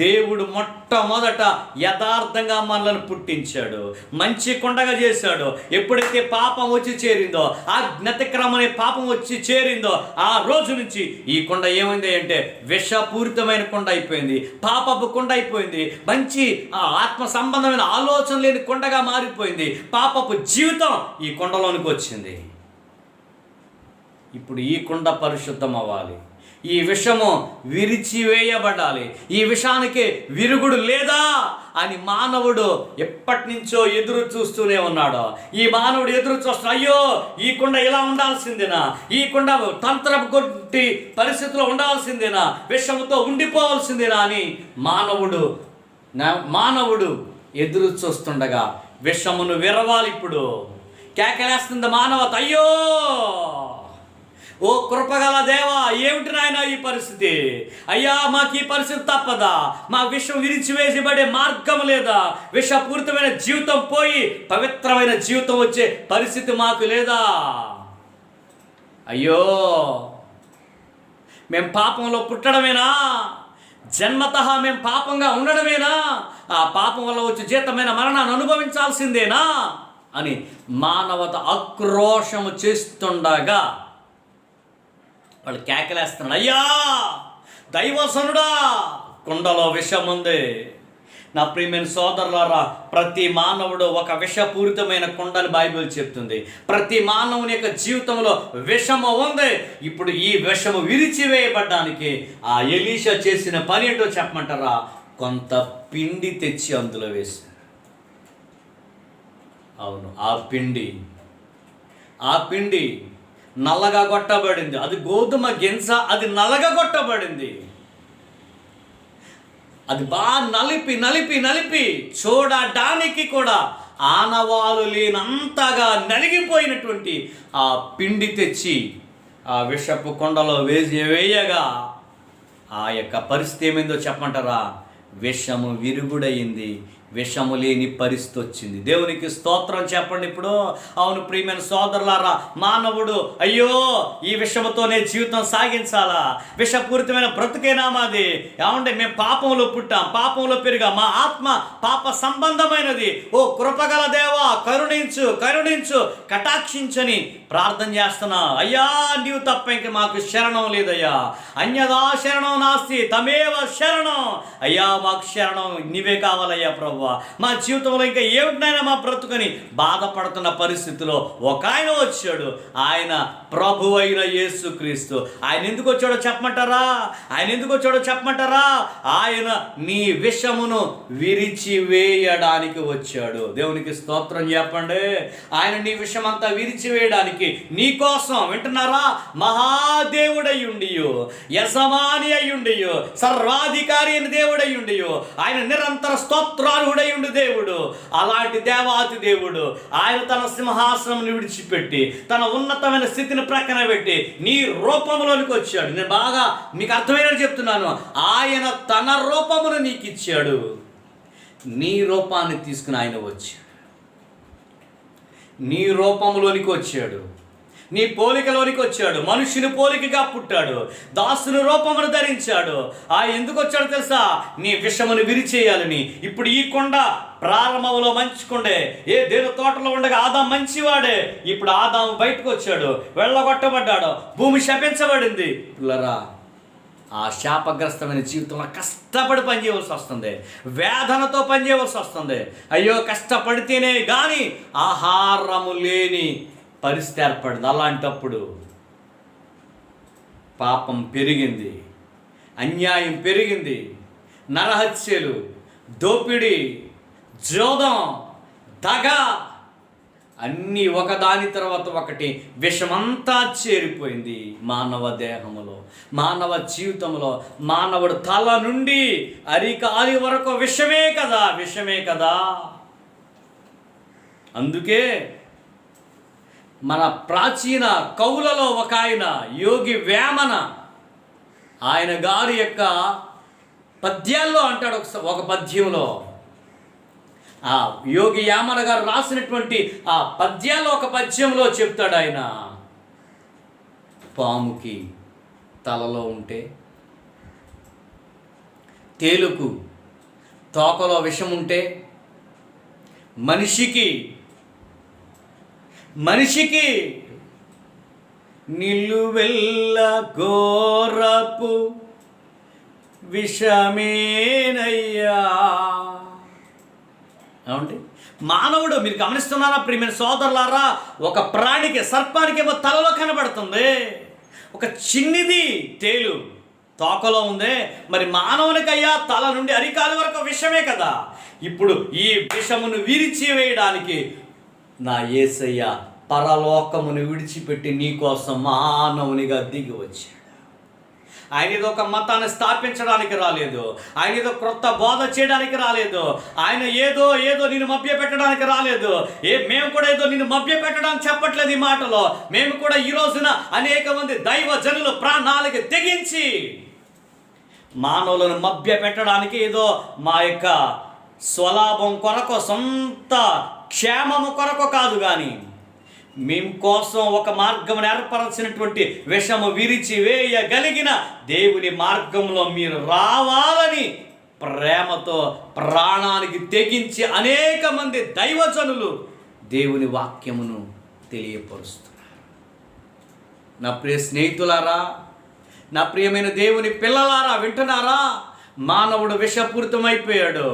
దేవుడు మొట్టమొదట యథార్థంగా మనల్ని పుట్టించాడు, మంచి కొండగా చేశాడు. ఎప్పుడైతే పాపం వచ్చి చేరిందో, ఆ జ్ఞాతిక్రమం అనే పాపం వచ్చి చేరిందో, ఆ రోజు నుంచి ఈ కొండ ఏమైంది అంటే విషపూరితమైన కొండ అయిపోయింది, పాపపు కొండ అయిపోయింది, మంచి ఆత్మ సంబంధమైన ఆలోచన లేని కొండగా మారిపోయింది. పాపపు జీవితం ఈ కొండలోనికి వచ్చింది. ఇప్పుడు ఈ కొండ పరిశుద్ధం అవ్వాలి, ఈ విషము విరిచివేయబడాలి, ఈ విషానికి విరుగుడు లేదా అని మానవుడు ఎప్పటి నుంచో ఎదురు చూస్తూనే ఉన్నాడు. ఈ మానవుడు ఎదురు చూస్తున్నా, అయ్యో ఈ కొండ ఇలా ఉండాల్సిందేనా, ఈ కొండ తంత్రపు కొట్టి పరిస్థితిలో ఉండాల్సిందేనా, విషముతో ఉండిపోవాల్సిందేనా అని మానవుడు ఎదురు చూస్తుండగా విషమును విరవాలి. ఇప్పుడు కేకలేస్తుంది మానవత, అయ్యో ఓ కృపగల దేవా, ఏమిటి నాయన ఈ పరిస్థితి, అయ్యా మాకు ఈ పరిస్థితి తప్పదా, మా విషం విరిచివేసిబడే మార్గం లేదా, విషపూరితమైన జీవితం పోయి పవిత్రమైన జీవితం వచ్చే పరిస్థితి మాకు లేదా, అయ్యో మేము పాపంలో పుట్టడమేనా, జన్మతః మేము పాపంగా ఉండడమేనా, ఆ పాపం వల్ల వచ్చి జీతమైన మరణాన్ని అనుభవించాల్సిందేనా అని మానవత ఆక్రోశము చేస్తుండగా వాళ్ళు కేకలేస్తున్నాడు, అయ్యా దైవసనుడా కుండలో విషం ఉంది. నా ప్రియమైన సోదరులారా, ప్రతి మానవుడు ఒక విషపూరితమైన కుండని బైబిల్ చెప్తుంది. ప్రతి మానవుని యొక్క జీవితంలో విషము ఉంది. ఇప్పుడు ఈ విషము విరిచివేయబడ్డానికి ఆ ఎలీషా చేసిన పని ఏంటో చెప్పమంటారా? కొంత పిండి తెచ్చి అందులో వేశారు. అవును, ఆ పిండి నల్లగా కొట్టబడింది. అది గోధుమ గింజ, అది నల్లగా కొట్టబడింది. అది బాగా నలిపి చూడడానికి కూడా ఆనవాలు లేనంతగా నలిగిపోయినటువంటి ఆ పిండి తెచ్చి ఆ విషపు కొండలో వేయగా ఆ యొక్క పరిస్థితి ఏమైందో చెప్పమంటారా? విషము విరుగుడయింది, విషము లేని పరిస్థితి వచ్చింది. దేవునికి స్తోత్రం చెప్పండి. ఇప్పుడు అవును ప్రియమైన సోదరులారా, మానవుడు అయ్యో ఈ విషముతోనే జీవితం సాగించాలా, విషపూరితమైన బ్రతుకేనా మాది, ఏమంటే మేము పాపంలో పుట్టాం, పాపంలో పెరిగా, మా ఆత్మ పాప సంబంధమైనది, ఓ కృపగల దేవా కరుణించు కటాక్షించని ప్రార్థన చేస్తున్నా. అయ్యా నీవు తప్ప ఇంక మాకు శరణం లేదయ్యా, అన్యదా శరణం నాస్తి తమేవ శరణం. అయ్యా మాకు శరణం నీవే కావాలయ్యా ప్రభు. మా జీవితంలో ఇంకా ఏమిటైనా మా బ్రతుకని బాధపడుతున్న పరిస్థితిలో ఒక ఆయన వచ్చాడు. ఆయన ప్రభు అయిన యేసుక్రీస్తు. ఆయన ఎందుకు వచ్చాడో చెప్పమంటారా? ఆయన నీ విషమును విరిచివేయడానికి వచ్చాడు. దేవునికి స్తోత్రం చెప్పండి. ఆయన నీ విషమంతా విరిచివేయడానికి నీ కోసం, వింటున్నారా, మహాదేవుడయ్యుండియో, యజమాని అయ్యుండియో, సర్వాధికారి అయిన దేవుడయ్యుండియో, ఆయన నిరంతర స్తోత్రాలు విగ్రహుడై ఉండు దేవుడు, అలాంటి దేవాతి దేవుడు ఆయన తన సింహాసనం విడిచిపెట్టి తన ఉన్నతమైన స్థితిని ప్రక్కన పెట్టి నీ రూపంలోనికి వచ్చాడు. నేను బాగా మీకు అర్థమైనట్టు చెప్తున్నాను. ఆయన తన రూపమును నీకు ఇచ్చాడు. నీ రూపాన్ని తీసుకుని ఆయన వచ్చాడు. నీ రూపంలోనికి వచ్చాడు, నీ పోలికలోనికి వచ్చాడు. మనుషుని పోలికగా పుట్టాడు, దాసుని రూపమును ధరించాడు. ఎందుకు వచ్చాడు తెలుసా? నీ విషమును విరిచేయాలని. ఇప్పుడు ఈ కొండ ప్రారంభంలో మంచి కొండే, దేని తోటలో ఉండగా ఆదాం మంచివాడే. ఇప్పుడు ఆదాం బయటకు వచ్చాడు, వెళ్ళగొట్టబడ్డాడు, భూమి శపించబడింది. పిల్లరా, ఆ శాపగ్రస్తమైన జీవితంలో కష్టపడి పనిచేయవలసి వస్తుంది, వేదనతో పనిచేయవలసి వస్తుంది. అయ్యో, కష్టపడితేనే కానీ ఆహారము లేని పరిస్థితి ఏర్పడింది. అలాంటప్పుడు పాపం పెరిగింది, అన్యాయం పెరిగింది, నరహత్యలు, దోపిడీ, జోదం, దగ అన్నీ ఒకదాని తర్వాత ఒకటి విషమంతా చేరిపోయింది మానవ దేహములో, మానవ జీవితంలో. మానవుడు తల నుండి అరికాలి వరకు విషమే కదా, విషమే కదా. అందుకే మన ప్రాచీన కవులలో ఒక ఆయన యోగి వేమన, ఆయన గారి యొక్క పద్యాల్లో అంటాడు, ఒక పద్యంలో, ఆ యోగి యామన గారు రాసినటువంటి ఆ పద్యాల్లో ఒక పద్యంలో చెప్తాడు ఆయన, పాముకి తలలో ఉంటే, తేలుకు తోకలో విషం ఉంటే, మనిషికి నిలువెల్ల ఘోరపు విషమేనయ్యా. ఏమండి, మానవుడు, మీరు గమనిస్తున్నారా ప్రియమైన సోదరులారా? ఒక ప్రాణికి, సర్పానికి ఏమో తలలో కనబడుతుంది, ఒక చిన్నిది తేలు తోకలో ఉంది. మరి మానవునికయ్యా తల నుండి అరికాలి వరకు విషమే కదా. ఇప్పుడు ఈ విషమును విరిచివేయడానికి నా యేసయ్య పరలోకమును విడిచిపెట్టి నీకోసం మానవునిగా దిగి వచ్చాడు. ఆయన ఏదో ఒక మతాన్ని స్థాపించడానికి రాలేదు, ఆయన ఏదో క్రొత్త బోధ చేయడానికి రాలేదు, ఆయన ఏదో నిన్ను మభ్య పెట్టడానికి రాలేదు. మేము కూడా ఏదో నిన్ను మభ్య పెట్టడానికి చెప్పట్లేదు ఈ మాటలో. మేము కూడా ఈ రోజున అనేక మంది దైవ జనులు ప్రాణాలకి తెగించి మానవులను మభ్య పెట్టడానికి, ఏదో మా యొక్క స్వలాభం కొరకు, సొంత క్షేమము కొరకు కాదు, కానీ మేము కోసం ఒక మార్గం ఏర్పరచినటువంటి విషము విరిచి వేయగలిగిన దేవుని మార్గంలో మీరు రావాలని ప్రేమతో ప్రాణానికి తెగించి అనేక మంది దైవజనులు దేవుని వాక్యమును తెలియపరుస్తున్నారు. నా ప్రియ స్నేహితులారా, నా ప్రియమైన దేవుని పిల్లలారా, వింటున్నారా? మానవుడు విషపూరితమైపోయాడు.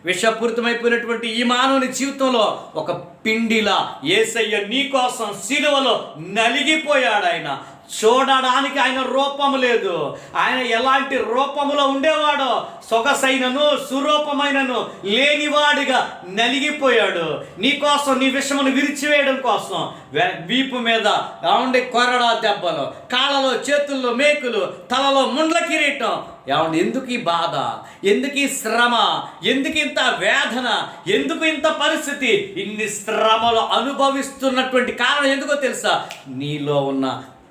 విషపూరితమైపోయినటువంటి ఈ మానవుని జీవితంలో ఒక పిండిలా యేసయ్య నీ కోసం సిలువలో నలిగిపోయాడు. ఆయన చూడడానికి ఆయన రూపము లేదు. ఆయన ఎలాంటి రూపములో ఉండేవాడో సొగసైనను సురూపమైనను లేనివాడిగా నలిగిపోయాడు. నీ కోసం, నీ విషమును విరిచివేయడం కోసం వీపు మీద ఏమండి కొరడా దెబ్బలు, కాళ్ళలో చేతుల్లో మేకులు, తలలో ముండ్ల కిరీటం. ఏమండి, ఎందుకు ఈ బాధ, ఎందుకు ఈ శ్రమ, ఎందుకు ఇంత వేదన, ఎందుకు ఇంత పరిస్థితి? ఇన్ని శ్రమలు అనుభవిస్తున్నటువంటి కారణం ఎందుకో తెలుసా? నీలో ఉన్న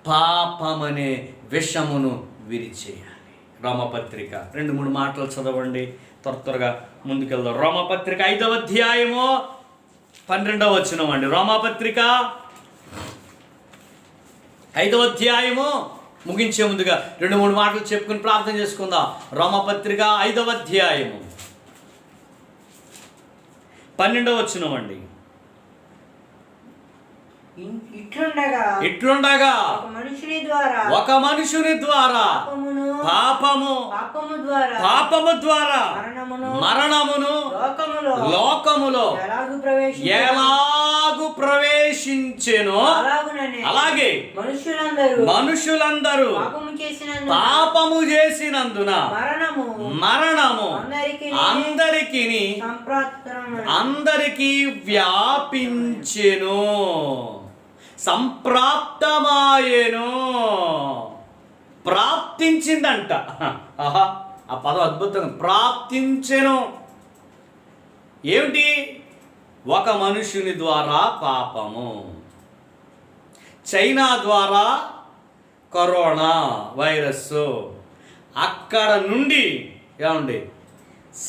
పాపమనే విషమును విరిచేయాలి. రోమపత్రిక 2-3 మాటలు చదవండి, త్వరగా ముందుకెళ్దాం. రోమపత్రిక 5వ అధ్యాయము 12వ వచనం అండి. రోమపత్రిక 5వ అధ్యాయము ముగించే ముందుగా 2-3 మాటలు చెప్పుకుని ప్రార్థన చేసుకుందాం. రోమపత్రిక 5వ అధ్యాయము 12వ వచనం అండి. ఇట్లుండగా ఒక మనుషుని ద్వారా పాపము ద్వారా మరణమును లోకములో ఎలాగు ప్రవేశించెనో అలాగే మనుషులందరూ పాపము చేసినందున మరణము అందరికీ వ్యాపించెను, సంప్రాప్తమాయేను. ప్రాప్తించిందంట. ఆహా, ఆ పదం అద్భుతంగా, ప్రాప్తించెను. ఏమిటి? ఒక మనుషుని ద్వారా పాపము, చైనా ద్వారా కరోనా వైరస్, అక్కడ నుండి ఏమండి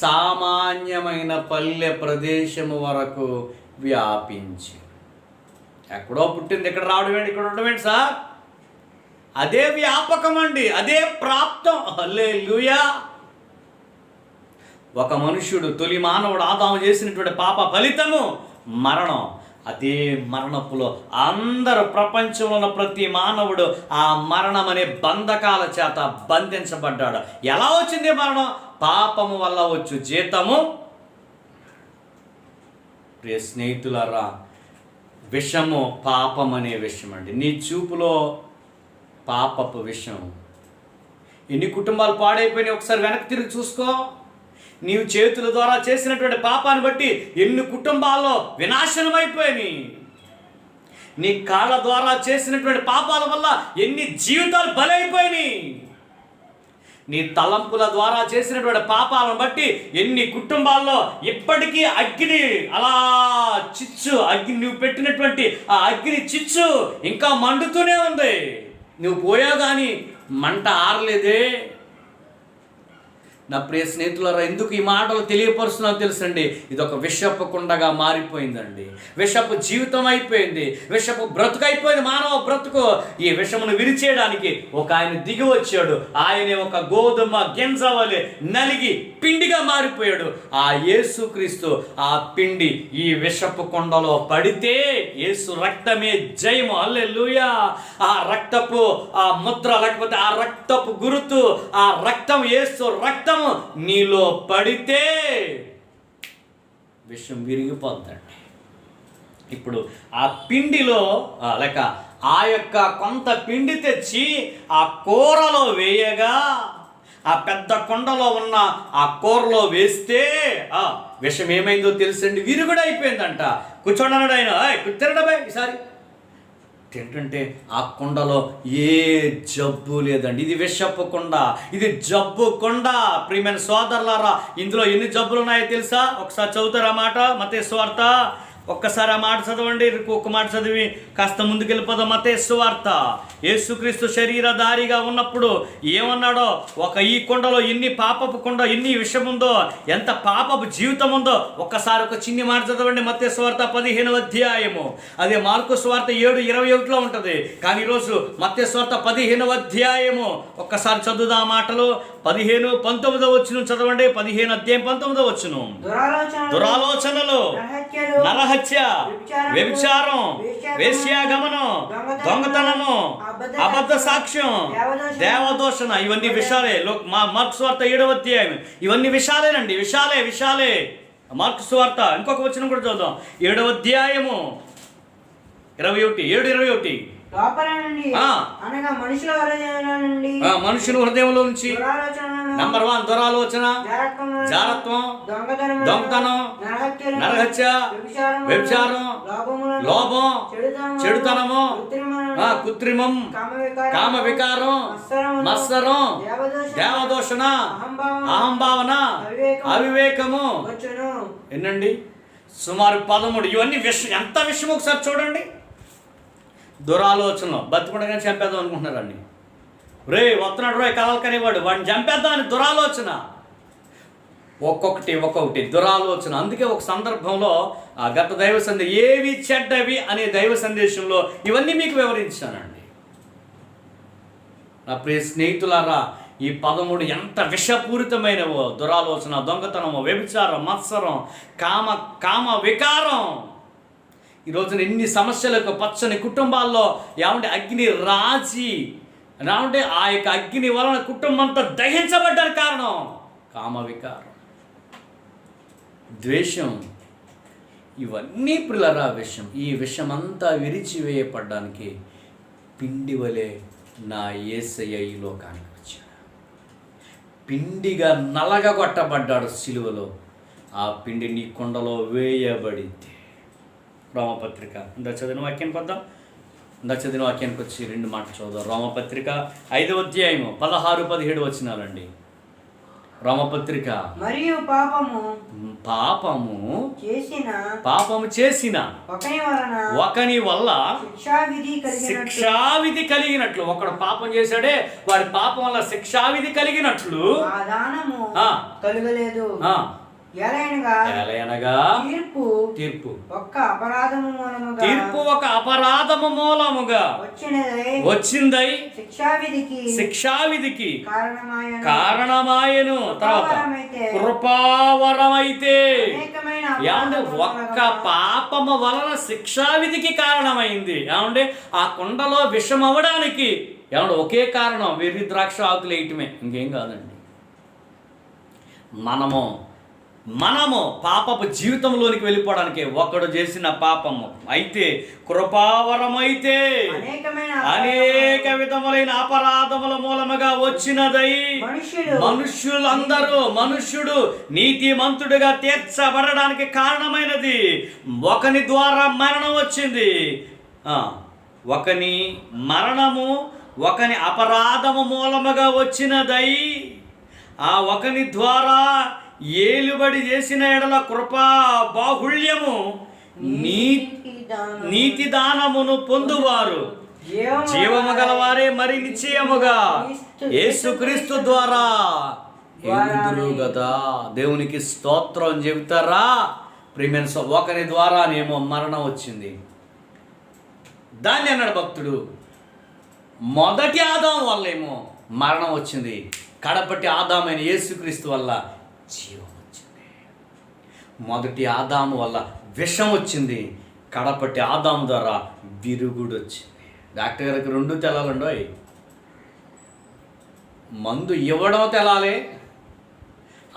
సామాన్యమైన పల్లె ప్రదేశము వరకు వ్యాపించి, ఎక్కడో పుట్టింది ఇక్కడ రావడం ఏంటి, ఇక్కడ ఉండడం ఏంటి సార్? అదే వ్యాపకం అండి, అదే ప్రాప్తం. హల్లెలూయా. ఒక మనుష్యుడు, తొలి మానవుడు ఆదాము చేసినటువంటి పాప ఫలితము మరణం. అదే మరణపులో అందరూ, ప్రపంచంలో ఉన్న ప్రతి మానవుడు ఆ మరణం అనే బంధకాల చేత బంధించబడ్డాడు. ఎలా వచ్చింది మరణం? పాపము వల్ల వచ్చు జీతము. ప్రియ స్నేహితులారా, విషము పాపం అనే విషయం అండి. నీ చూపులో పాపపు విషం. ఎన్ని కుటుంబాలు పాడైపోయినాయి ఒకసారి వెనక్కి తిరిగి చూసుకో. నీవు చేతుల ద్వారా చేసినటువంటి పాపాన్ని బట్టి ఎన్ని కుటుంబాల్లో వినాశనం అయిపోయినాయి. నీ కాళ్ళ ద్వారా చేసినటువంటి పాపాల వల్ల ఎన్ని జీవితాలు బలైపోయినాయి. నీ తలంపుల ద్వారా చేసినటువంటి పాపాలను బట్టి ఎన్ని కుటుంబాల్లో ఇప్పటికీ అగ్ని అలా చిచ్చు, అగ్ని నువ్వు పెట్టినటువంటి ఆ అగ్ని చిచ్చు ఇంకా మండుతూనే ఉంది. నువ్వు పోయావు కానీ మంట ఆరలేదే. నా ప్రియ స్నేహితులారా, ఎందుకు ఈ మాటలు తెలియపరుస్తున్నావు తెలుసండి? ఇది ఒక విషపు కుండగా మారిపోయిందండి. విషపు జీవితం అయిపోయింది, విషపు బ్రతుకు అయిపోయింది. మానవ బ్రతుకు ఈ విషమును విరిచేయడానికి ఒక ఆయన దిగి వచ్చాడు. ఆయనే ఒక గోధుమ గింజ వలె నలిగి పిండిగా మారిపోయాడు. ఆ యేసుక్రీస్తు ఆ పిండి ఈ విషపు కుండలో పడితే యేసు రక్తమే జయము. హల్లెలూయా. ఆ రక్తపు ఆ ముద్ర, లేకపోతే ఆ రక్తపు గురుతు, ఆ రక్తం, యేసు రక్తం నీలో పడితే విషం విరిగిపోద్దండి. ఇప్పుడు ఆ పిండిలో లేక ఆ యొక్క కొంత పిండి తెచ్చి ఆ కూరలో వేయగా, ఆ పెద్ద కొండలో ఉన్న ఆ కూరలో వేస్తే ఆ విషం ఏమైందో తెలుసండి, విరుగుడైపోయిందంట. కూర్చోండి అన్నాడు ఆయన. కూర్చోండి ఈసారి. ఏంటంటే ఆ కుండలో ఏ జబ్బు లేదండి. ఇది విషపు కుండ, ఇది జబ్బు కుండ. ప్రియమైన సోదరులారా, ఇందులో ఎన్ని జబ్బులు ఉన్నాయో తెలుసా? ఒకసారి చదువుతారా మాట? మత్తయి సువార్త ఒక్కసారి ఆ మాట చదవండి. ఒక్క మాట చదివి కాస్త ముందుకెళ్ళిపోదాం. మత్తయి సువార్త. యేసుక్రీస్తు శరీరధారిగా ఉన్నప్పుడు ఏమన్నాడో, ఈ కొండలో ఎన్ని పాపపు కొండ, ఎన్ని విషం ఉందో, ఎంత పాపపు జీవితం ఉందో ఒక్కసారి ఒక చిన్ని మాట చదవండి. మత్తయి సువార్త 15వ అధ్యాయము. అదే మార్కు సువార్త 7:21లో ఉంటుంది. కానీ ఈరోజు మత్తయి సువార్త 15వ అధ్యాయము ఒక్కసారి చదువుదా ఆ మాటలు. 15-19 వచనం చదవండి. 15 అధ్యాయం 19 వచనం. దురాలోచనలు, నరహత్య, వ్యభిచారం, వేశ్యాగమనం, దొంగతనము, అబద్ధ సాక్ష్యం, దేవదూషణ, ఇవన్నీ విషాలే. మార్కు సువార్త 7వ అధ్యాయం. ఇవన్నీ విషాలేనండి, విషాలే. మార్కు సువార్త ఇంకొక వచనం కూడా చూద్దాం. 7వ అధ్యాయము 7:21. మనుషుల హృదయంలో నుంచి నంబర్ 1 దురాలోచన, జారత్వం, దొంగతనం, నరహత్య, వ్యభిచారం, లోభం, చెడుతనము, కృత్రిమం, కామ వికారం, మత్సరం, దేవదూషణ, అహంభావన, అవివేకము. ఎన్నండి? సుమారు 13. ఇవన్నీ విషయం. ఎంత విషయం ఒకసారి చూడండి. దురాలోచనలు, బతుకుండగానే చంపేద్దాం అనుకుంటున్నారండి. వస్తున్నాడు కలలు కనేవాడు, వాడిని చంపేద్దామని దురాలోచన. ఒక్కొక్కటి దురాలోచన. అందుకే ఒక సందర్భంలో గత దైవ సందేశం ఏవి చెడ్డవి అనే దైవ సందేశంలో ఇవన్నీ మీకు వివరించానండి. నా ప్రియ స్నేహితులారా, ఈ 13 ఎంత విషపూరితమైనవో. దురాలోచన, దొంగతనము, వ్యభిచారం, మత్సరం, కామ వికారం. ఈరోజున ఎన్ని సమస్యలకు పచ్చని కుటుంబాల్లో ఏమంటే అగ్ని రాజీ, ఏమంటే ఆ యొక్క అగ్ని వలన కుటుంబం అంతా దహించబడ్డానికి కారణం కామ వికారం, ద్వేషం. ఇవన్నీ ప్రియులారా విషం. ఈ విషమంతా విరిచివేయపడడానికి పిండి వలె నా యేసయ్య ఈ లోకానికి వచ్చాడు. పిండిగా నలగగొట్టబడ్డాడు సిలువలో. ఆ పిండి నీ కొండలో వేయబడితే. రోమపత్రిక చదివిన వాక్యానికి వద్దాం. చదివిన వాక్యానికి వచ్చి 2 మాటలు చదువుదాం. రోమపత్రిక 5వ అధ్యాయము 16-17 వచనాలండి. రోమపత్రిక. మరియు పాపము చేసిన ఒకని వల్ల శిక్షావిధి కలిగినట్లు, ఒకడు పాపం చేశాడే వాడి పాపం వల్ల శిక్షావిధి కలిగినట్లు ఆ దానము కలుగలేదు. ఎలయనగా తీర్పు ఒక అపరాధము మూలముగా వచ్చిందై శిక్షావిధికి కారణమాయను. తర్వాత కృపావరమైతే ఏమంటే ఒక్క పాపము వలన శిక్షావిధికి కారణమైంది. ఏమంటే ఆ కుండలో విషం అవ్వడానికి ఏమంటే ఒకే కారణం, వెర్రి ద్రాక్ష ఆకులు వేయటమే, ఇంకేం కాదండి. మనము పాపపు జీవితంలోనికి వెళ్ళిపోవడానికి ఒకడు చేసిన పాపము అయితే కృపావరమైతే అనేక విధములైన అపరాధముల మూలముగా వచ్చినదై మనుష్యుడు నీతిమంతుడిగా తీర్చబడడానికి కారణమైనది. ఒకని ద్వారా మరణం వచ్చింది. ఒకని మరణము ఒకని అపరాధము మూలముగా వచ్చినదై ఆ ఒకని ద్వారా ఏలుబడి చేసిన ఎడల కృపా బాహుళ్యము నీతి దానమును పొందువారు జీవము గలవారే మరి నిశ్చయముగా యేసుక్రీస్తు ద్వారా ఎదురు కదా. దేవునికి స్తోత్రం చెబుతారా ప్రియమైన? ఒకరి ద్వారానేమో మరణం వచ్చింది. దాన్ని అన్నాడు భక్తుడు, మొదటి ఆదాము వల్లేమో మరణం వచ్చింది, కడపటి ఆదామైన యేసుక్రీస్తు వల్ల జీవం వచ్చింది. మొదటి ఆదాము వల్ల విషం వచ్చింది, కడపటి ఆదాము ద్వారా విరుగుడు వచ్చింది. డాక్టర్ గారికి రెండు తెలాలండోయ్. మందు ఇవ్వడం తెలాలి,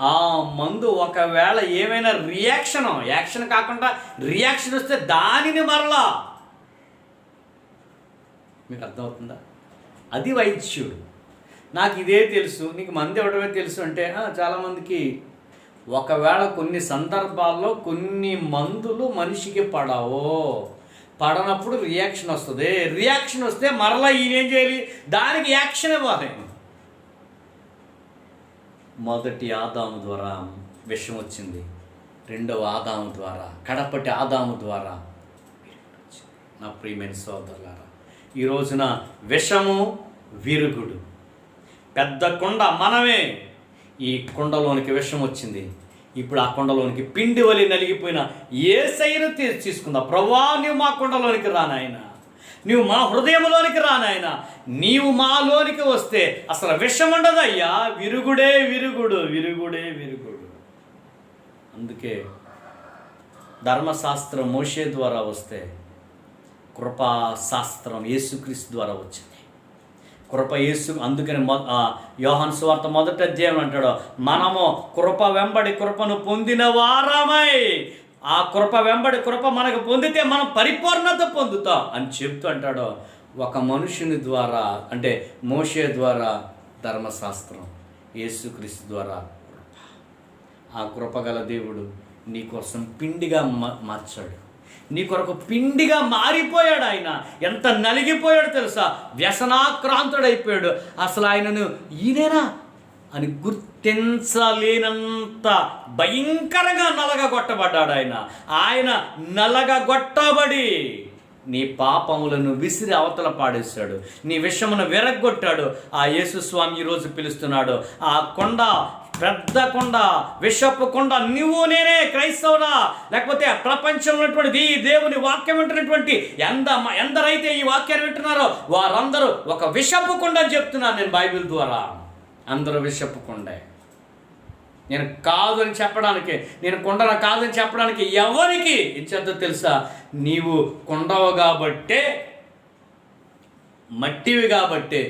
ఆ మందు ఒకవేళ ఏమైనా యాక్షన్ కాకుండా రియాక్షన్ వస్తే దానిని మరలా, మీకు అర్థమవుతుందా? అది వైద్యుడు. నాకు ఇదే తెలుసు, నీకు మందు ఇవ్వడమే తెలుసు అంటే చాలామందికి ఒకవేళ కొన్ని సందర్భాల్లో కొన్ని మందులు మనిషికి పడనప్పుడు రియాక్షన్ వస్తుంది. రియాక్షన్ వస్తే మరలా ఈయన ఏం చేయాలి? దానికి యాక్షన్ ఇవ్వాలి. మొదటి ఆదాము ద్వారా విషం వచ్చింది, రెండవ ఆదాము ద్వారా, కడపటి ఆదాము ద్వారా. నా ప్రియమైన సోదరులారా, ఈ రోజున విషము విరుగుడు పెద్ద కుండ మనమే. ఈ కుండలోనికి విషం వచ్చింది, ఇప్పుడు ఆ కుండలోనికి పిండి వలి నలిగిపోయిన యేసయ్యను తీసుకుందా. ప్రభువా, నువ్వు మా కుండలోనికి రానాయన, నువ్వు మా హృదయంలోనికి రానాయన, నీవు మాలోనికి వస్తే అసలు విషం ఉండదయ్యా. విరుగుడే విరుగుడు. అందుకే ధర్మశాస్త్రం మోషే ద్వారా వస్తే కృపాశాస్త్రం యేసుక్రీస్తు ద్వారా వచ్చింది. కృప యేసు. అందుకని యోహాను సువార్త 1వ అధ్యాయం అంటాడు, మనము కృప వెంబడి కృపను పొందిన వారమై, ఆ కృప వెంబడి కృప మనకు పొందితే మనం పరిపూర్ణత పొందుతాం అని చెప్తూ అంటాడు. ఒక మనుషుని ద్వారా అంటే మోషే ద్వారా ధర్మశాస్త్రం, యేసుక్రీస్తు ద్వారా కృప. ఆ కృపగల దేవుడు నీ కోసం పిండిగా మార్చాడు, నీ కొరకు పిండిగా మారిపోయాడు. ఆయన ఎంత నలిగిపోయాడు తెలుసా? వ్యసనాక్రాంతుడైపోయాడు. అసలు ఆయనను ఈయనేనా అని గుర్తించలేనంత భయంకరంగా నలగగొట్టబడ్డాడు. ఆయన నలగగొట్టబడి నీ పాపములను విసిరి అవతల పాడేశాడు, నీ విషమును విరగ్గొట్టాడు. ఆ యేసుస్వామి ఈరోజు పిలుస్తున్నాడు. ఆ కొండ పెద్ద కొండ, విషపు కొండ నువ్వు నేనే, క్రైస్తవుడా లేకపోతే ప్రపంచంలో ఉన్నటువంటి ఈ దేవుని వాక్యం వింటున్నటువంటి ఎందరైతే ఈ వాక్యాన్ని వింటున్నారో వారందరూ ఒక విషపు కొండ అని చెప్తున్నాను నేను బైబిల్ ద్వారా. అందరూ విషపు కొండే. నేను కాదు అని చెప్పడానికి, నేను కొండన కాదని చెప్పడానికి ఎవరికి ఇచ్చేద్దో తెలుసా? నీవు కొండవు కాబట్టే, మట్టివి కాబట్టే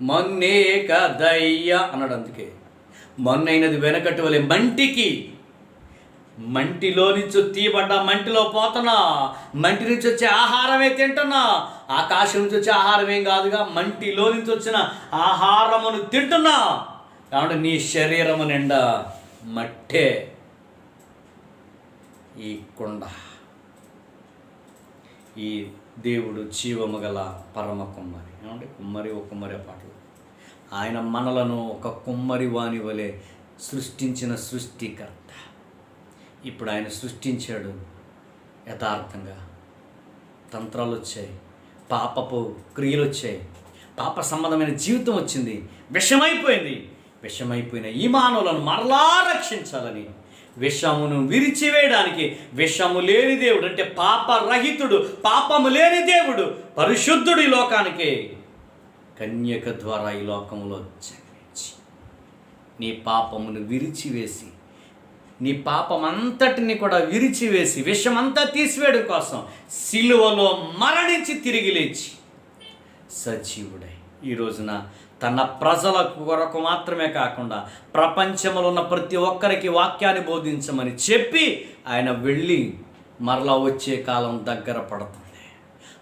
మొన్నే కదయ్య అన్నాడు. అందుకే మొన్నైనది వెనకటి వలె మంటిలో నుంచి తీయబడ్డా మంటిలో పోతున్నా, మంటి నుంచి వచ్చే ఆహారమే తింటున్నా. ఆకాశం నుంచి వచ్చే ఆహారం ఏం కాదుగా, మంటిలో నుంచి వచ్చిన ఆహారమును తింటున్నా. కాబట్టి నీ శరీరము నిండా మట్టే. ఈ కొండ, ఈ దేవుడు జీవము గల పరమ కుమ్మరి. ఏమంటే కుమ్మరి, ఓ కుమ్మరి పాటలు. ఆయన మనలను ఒక కుమ్మరి వాని వలె సృష్టించిన సృష్టికర్త. ఇప్పుడు ఆయన సృష్టించాడు యథార్థంగా. తంత్రాలు వచ్చాయి, పాపపు క్రియలు వచ్చాయి, పాప సంబంధమైన జీవితం వచ్చింది, విషమైపోయింది. విషమైపోయిన ఈ మానవులను మరలా రక్షించాలని, విషమును విరిచివేయడానికి, విషము లేని దేవుడు అంటే పాపరహితుడు, పాపము లేని దేవుడు, పరిశుద్ధుడు ఈ లోకానికి కన్యక ద్వారా ఈ లోకంలో జన్మించి నీ పాపమును విరిచివేసి, నీ పాపమంతటిని కూడా విరిచివేసి, విషమంతా తీసివేయడం కోసం సిలువలో మరణించి తిరిగి లేచి సజీవుడై ఈ రోజున తన ప్రజల కొరకు మాత్రమే కాకుండా ప్రపంచంలో ఉన్న ప్రతి ఒక్కరికి వాక్యాన్ని బోధించమని చెప్పి ఆయన వెళ్ళి మరలా వచ్చే కాలం దగ్గర పడుతుంది.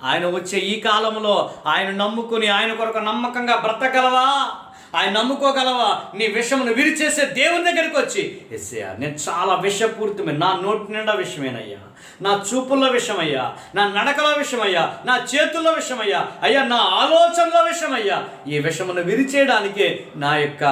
ఆయన వచ్చే ఈ కాలంలో ఆయన నమ్ముకుని ఆయన కొరకు నమ్మకంగా బ్రతకగలవా? ఆయన నమ్ముకోగలవా? నీ విషమును విరిచేసే దేవుని దగ్గరికి వచ్చి, యేసయ్యా నేను చాలా విషపూరితమైన, నా నోటి నిండా విషమేనయ్యా, నా చూపుల్లో విషమయ్యా, నా నడకలో విషమయ్యా, నా చేతుల్లో విషమయ్యా, అయ్యా నా ఆలోచనలో విషమయ్యా, ఈ విషమును విరిచేయడానికే నా యొక్క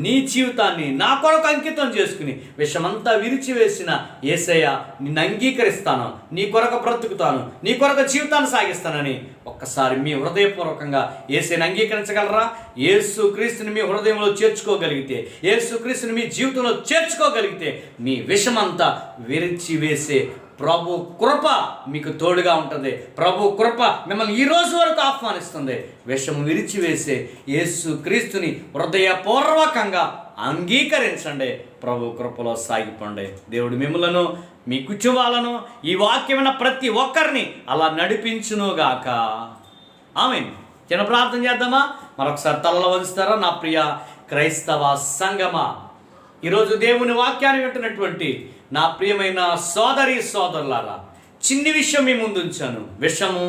నీ జీవితాన్ని నా కొరకు అంకితం చేసుకుని విషమంతా విరిచివేసిన యేసయ్య నిన్ను అంగీకరిస్తాను, నీ కొరకు బ్రతుకుతాను, నీ కొరకు జీవితాన్ని సాగిస్తానని ఒక్కసారి మీ హృదయపూర్వకంగా యేసుని అంగీకరించగలరా? యేసు క్రీస్తుని మీ హృదయంలో చేర్చుకోగలిగితే, యేసు క్రీస్తుని మీ జీవితంలో చేర్చుకోగలిగితే మీ విషమంతా విరిచివేసే ప్రభు కృప మీకు తోడుగా ఉంటుంది. ప్రభు కృప మిమ్మల్ని ఈ రోజు వరకు ఆహ్వానిస్తుంది. విషము విరిచివేసే యేసు క్రీస్తుని హృదయపూర్వకంగా అంగీకరించండి. ప్రభు కృపలో సాగిపోండి. దేవుడు మిమ్మలను, మీ కుటుంబాలను, ఈ వాక్యమైన ప్రతి ఒక్కరిని అలా నడిపించునుగాక. ఆమేన్. చిన్న ప్రార్థన చేద్దామా? మరొకసారి తలలో వంచుతారా? నా ప్రియ క్రైస్తవ సంగమా, ఈరోజు దేవుని వాక్యాన్ని వింటున్నటువంటి నా ప్రియమైన సోదరి సోదరులారా, చిన్ని విషయం మీ ముందు ఉంచాను. విషము,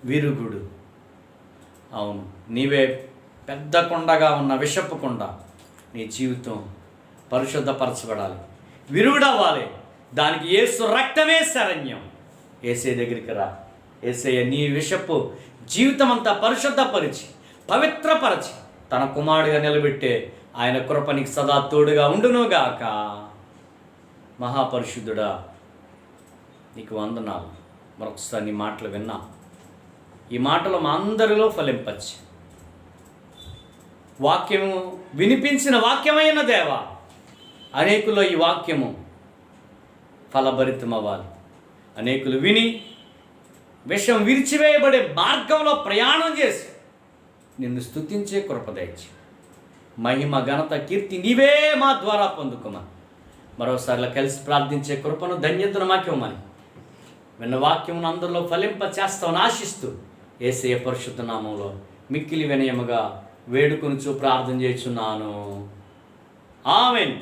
విరుగుడు. అవును, నీవే పెద్ద కొండగా ఉన్న విషపు కొండ. నీ జీవితం పరిశుద్ధపరచబడాలి, విరుగుడవ్వాలి. దానికి యేసు రక్తమే శరణ్యం. యేసయ్య దగ్గరికి రా. యేసయ్య నీ విషపు జీవితం అంతా పరిశుద్ధపరిచి, పవిత్రపరచి తన కుమారుడిగా నిలబెట్టే ఆయన కృప నీకు సదా తోడుగా ఉండునుగాక. మహాపరిశుద్ధుడా, నీకు వందనాలు. మరొకసారి నీ మాటలు విన్నా. ఈ మాటలు మా అందరిలో ఫలింపచ్చు. వాక్యము వినిపించిన వాక్యమైన దేవా, అనేకుల్లో ఈ వాక్యము ఫలభరితమవ్వాలి. అనేకులు విని విషం విరిచివేయబడే మార్గంలో ప్రయాణం చేసి నిన్ను స్తుతించే కృప దయచి, మహిమ ఘనత కీర్తి నీవే మా ద్వారా పొందుకోమని మరోసారిలా కలిసి ప్రార్థించే కృపను, ధన్యతను మాకు ఇవ్వమని విన్న వాక్యమును అందరిలో ఫలింప చేస్తామని ఆశిస్తూ యేసయ్య పరిశుద్ధ నామములో మిక్కిలి వినయముగా వేడుకొనుచు ప్రార్థన చేస్తున్నాను. ఆమేన్.